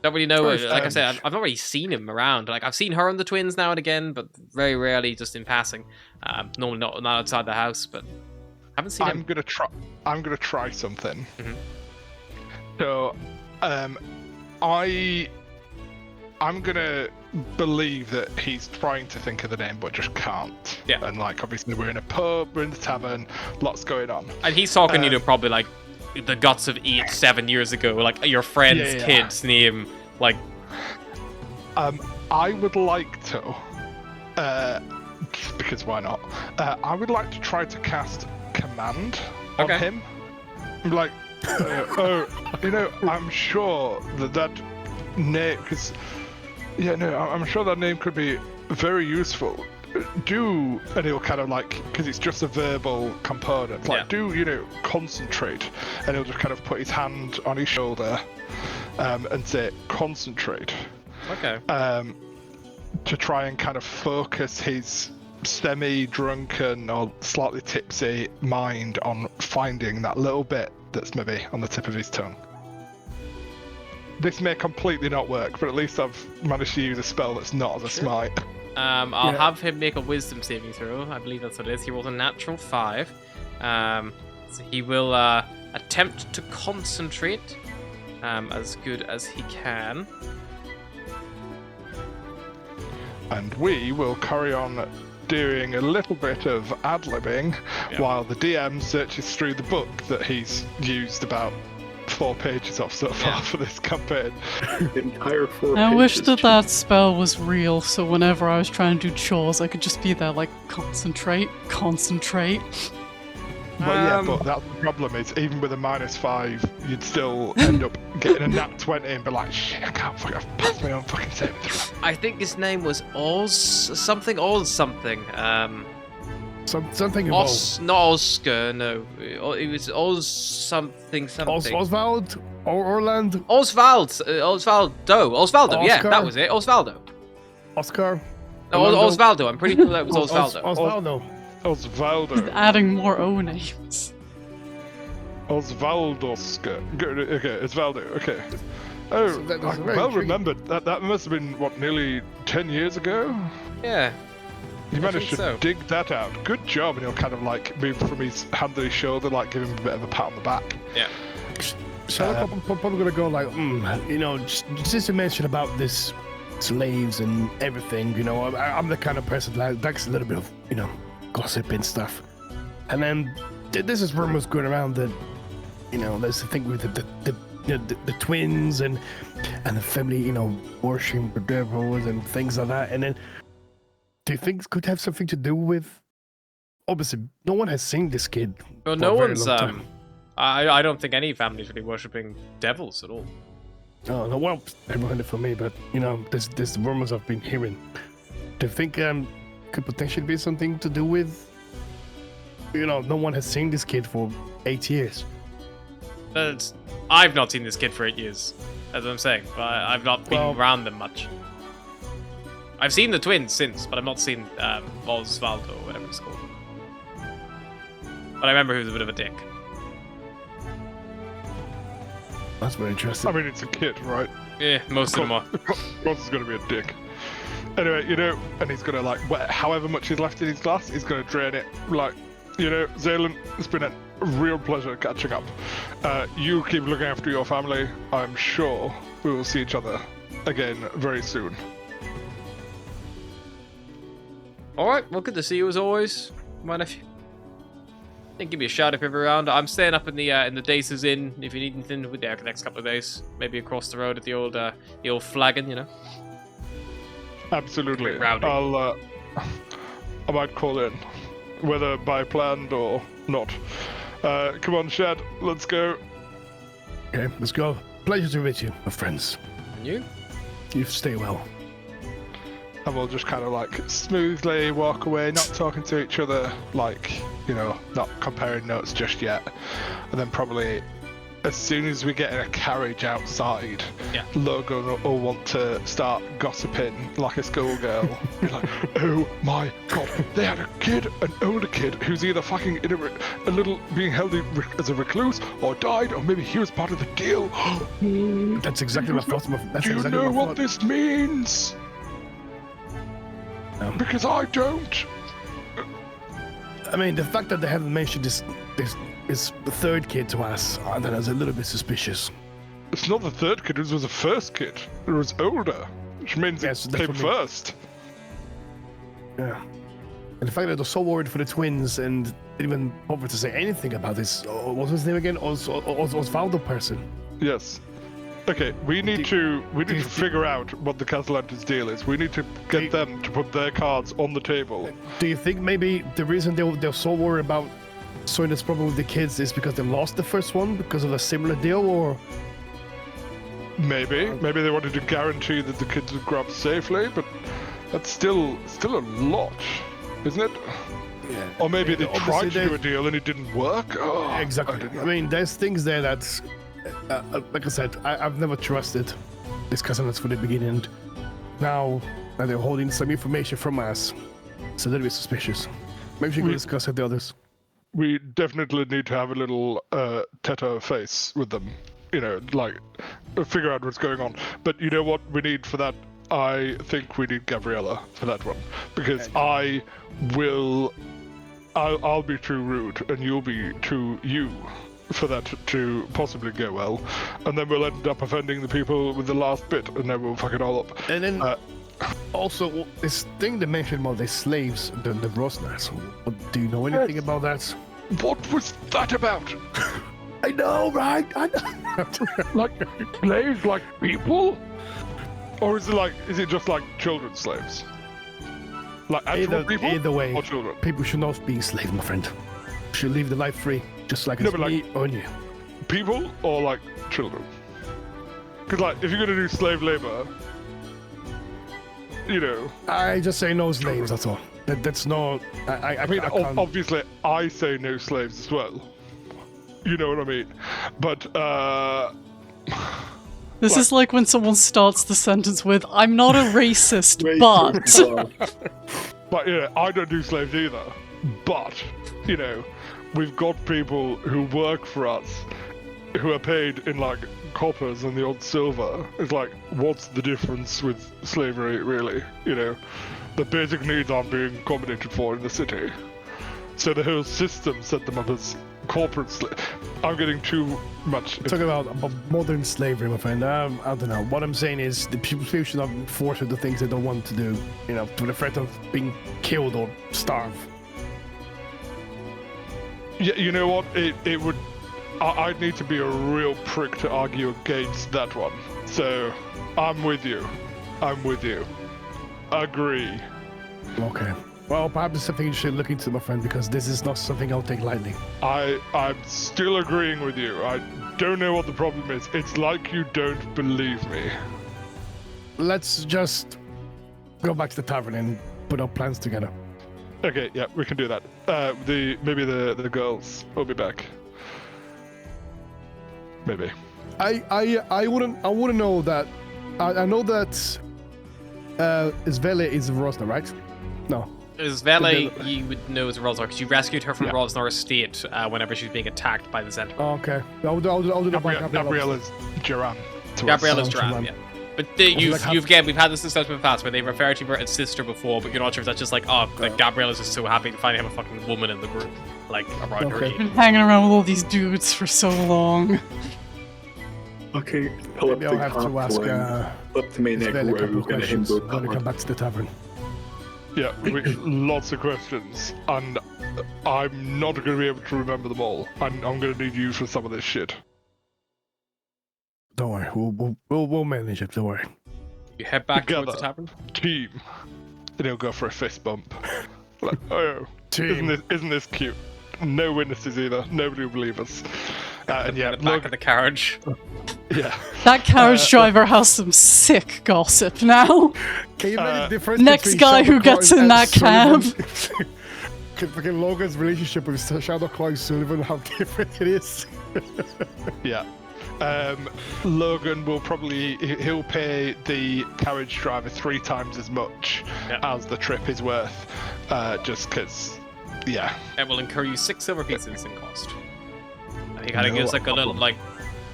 Don't really know. Very Like I said, strange. I've not really seen him around. I've seen her and the twins now and again, but very rarely, just in passing. Normally not outside the house, but haven't seen I'm him. gonna try something. Mhm. So, I'm gonna believe that he's trying to think of the name but just can't. Yeah. And obviously we're in a pub, we're in the tavern, lots going on. And he's talking, probably the guts of 7 years ago, your friend's Yeah. kid's name, I would like to, because why not? I would like to try to cast command on Okay. him. I'm sure that name, because I'm sure that name could be very useful. And he'll kind of because it's just a verbal component, concentrate, and he'll just kind of put his hand on his shoulder and say concentrate, Okay. to try and kind of focus his semi-drunken or slightly tipsy mind on finding that little bit that's maybe on the tip of his tongue. This may completely not work, but at least I've managed to use a spell that's not as a smite. I'll Yeah. have him make a wisdom saving throw. I believe that's what it is. He rolled a natural 5. So he will attempt to concentrate as good as he can. And we will carry on doing a little bit of ad-libbing while the DM searches through the book that he's used about 4 pages of so far for this campaign. Entire 4 I wish pages. that spell was real, so whenever I was trying to do chores, I could just be there concentrate. But that's the problem is even with a -5, you'd still end up getting a nat 20 and be like, shit, I can't fucking, I've passed my own fucking saving throw. I think his name was something. Something involved. Not Oscar, no. It was something. Oswald or Orland, Osvaldo, yeah, Oscar? that was it. Osvaldo. Oscar. No, Orlando? Osvaldo, I'm pretty sure that was Osvaldo. Osvaldo. Osvaldo. Adding more O names. Osvaldoska. Okay, Osvaldo, okay. Oh, So that was very well intriguing. remembered. That must have been, nearly 10 years ago? Yeah. You managed to think so. dig that out. Good job. And he'll kind of move from his hand to his shoulder, give him a bit of a pat on the back. Yeah. So I'm probably gonna go just to mention about this slaves and everything. I'm the kind of person that likes a little bit of gossip and stuff. And then this is rumors going around that there's the thing with the twins and the family worshiping the devils and things like that. And then do you think it could have something to do with? Obviously, no one has seen this kid. Well, for no a very one's. long time. I don't think any family's really worshipping devils at all. Oh no, well, never heard it from me, but there's rumors I've been hearing. Do you think could potentially be something to do with? No one has seen this kid for 8 years. But I've not seen this kid for 8 years. That's what I'm saying. But I've not been Well- around them much. I've seen the twins since, but I've not seen Osvaldo or whatever it's called. But I remember he was a bit of a dick. That's very interesting. I mean, it's a kid, right? Yeah, most of them are. Of course he's going to be a dick. Anyway, and he's going to, like, however much is left in his glass, he's going to drain it. Like, Zaylan, it's been a real pleasure catching up. You keep looking after your family. I'm sure we will see each other again very soon. Alright, well, good to see you as always, my nephew. Give me a shout if you're ever around. I'm staying up in the Daces Inn if you need anything with the next couple of days. Maybe across the road at the old flagon, Absolutely. Rowdy. I might call in, whether by planned or not. Come on, Shad, let's go. Okay, let's go. Pleasure to meet you, my friends. And you? You stay well. And we'll just kind of like smoothly walk away, not talking to each other, like, not comparing notes just yet. And then probably as soon as we get in a carriage outside, Logan will want to start gossiping like a schoolgirl. Be like, oh my god, they had an older kid who's either fucking in a little being held as a recluse or died, or maybe he was part of the deal. That's exactly my thoughts. Do you know what this means? Because I don't. I mean, the fact that they haven't mentioned this the third kid to us, I don't know, is a little bit suspicious. It's not the third kid, it was the first kid. It was older, which means it came first. Yeah. And the fact that they're so worried for the twins and didn't even bother to say anything about this. What was his name again? Osvaldo person. Yes. Okay, we need to figure out what the Cassalanter's deal is. We need to get them to put their cards on the table. Do you think maybe the reason they're so worried about showing this problem with the kids is because they lost the first one because of a similar deal, or? Maybe they wanted to guarantee that the kids would grow up safely, but that's still a lot, isn't it? Yeah. Or maybe they tried to they- do a deal and it didn't work. Oh, Exactly. I mean, there's things there that, like I said, I've never trusted these Cassalanter from the beginning. Now that they're holding some information from us, it's a little bit suspicious. Maybe we should go discuss with the others. We definitely need to have a little face with them. Like figure out what's going on. But you know what we need for that? I think we need Gabriella for that one, because I'll be too rude and you'll be too you for that to possibly go well, and then we'll end up offending the people with the last bit, and then we'll fuck it all up. And then also this thing they mentioned about the slaves, the Rosnars. Do you know anything about that? What was that about? I know, right? I know. Like slaves, like people, or is it just like children slaves? Like actual people? Either way, or children? people should not be slaves, my friend. Should leave the life free, just like it's me or you. People or like children? Because like if you're gonna do slave labor, I just say no slaves. That's all. That's no. I mean, can't. obviously, I say no slaves as well. You know what I mean? But This is like when someone starts the sentence with, I'm not a racist, but... But, I don't do slaves either. But, we've got people who work for us who are paid in, like, coppers and the odd silver. It's like, what's the difference with slavery, really? The basic needs aren't being accommodated for in the city. So the whole system set them up as corporate I'm getting too much. Talking about modern slavery, my friend. I don't know. What I'm saying is the people should not be forced to do things they don't want to do. To the threat of being killed or starve. Yeah, you know what? It would. I'd need to be a real prick to argue against that one. So I'm with you. Agree. Okay. Well, perhaps it's something you should look into, my friend, because this is not something I'll take lightly. I'm still agreeing with you. I don't know what the problem is. It's like you don't believe me. Let's just go back to the tavern and put our plans together. Okay, yeah, we can do that. Maybe the girls will be back. Maybe. I wouldn't know that. I know that Svele is Rosna, right? No. Svele, you would know as Rosnar because you rescued her from Yeah. Rosnar's estate whenever she was being attacked by the Centaur. Oh, okay. I'll do the Gabriella's Duran. Gabriella's Oh, Duran, Duran. yeah. But you've again, we've had this discussion in the past where they refer to her as sister before, but you're not sure if that's just like, like Gabriella's just so happy to finally have a fucking woman in the group, like around her Okay. age. Been hanging around with all these dudes for so long. Okay, pull up Maybe the I'll have to ask up the main Svele a couple row of in a questions himbo when we come pod. back to the tavern. Yeah, lots of questions, and I'm not going to be able to remember them all. I'm going to need you for some of this shit. Don't worry, we'll manage it. Don't worry. You head back towards the Together. tavern. Team. And he'll go for a fist bump. Like, oh, isn't this cute? No witnesses either. Nobody will believe us. And yeah, In the back of the carriage. yeah. That carriage driver has some sick gossip now. Can you imagine the difference next between guy who Shadow gets Claw in and that cab. Sullivan? Fucking Logan's relationship with Shadow Claw and Sullivan, how different it is. Yeah. Logan will probably he'll pay the carriage driver 3 times as much as the trip is worth, just because. Yeah. It will incur you 6 silver pieces in cost. And he kind of gives like a little like,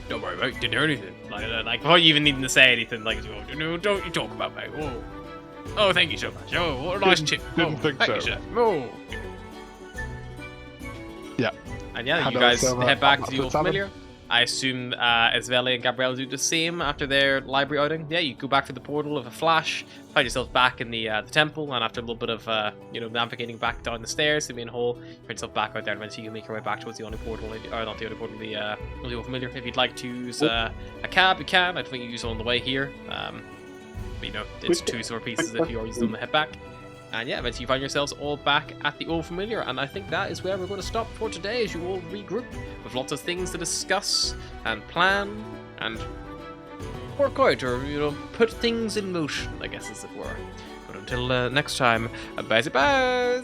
don't worry about it, didn't do anything. Like before you even needing to say anything, like, oh, no, don't you talk about me. Oh, thank you so much. Oh, what a nice tip. Didn't think thank so. you, sir. Oh. Yeah. And yeah, Head you guys over head back to to the the Old tavern. Familiar. I assume Svele and Gabrielle do the same after their library outing. Yeah, you go back to the portal of a flash, find yourself back in the temple, and after a little bit of navigating back down the stairs, the main hall, you find yourself back out there, and eventually you can make your way back towards the only portal, or not the only portal, the Old Familiar. If you'd like to use a cab, you can. I think you use it on the way here. But, it's 2 silver pieces if you are using them to head back. And yeah, eventually you find yourselves all back at the Old Familiar, and I think that is where we're going to stop for today as you all regroup with lots of things to discuss and plan and work out, or put things in motion, I guess, as it were. But until next time, bye bye.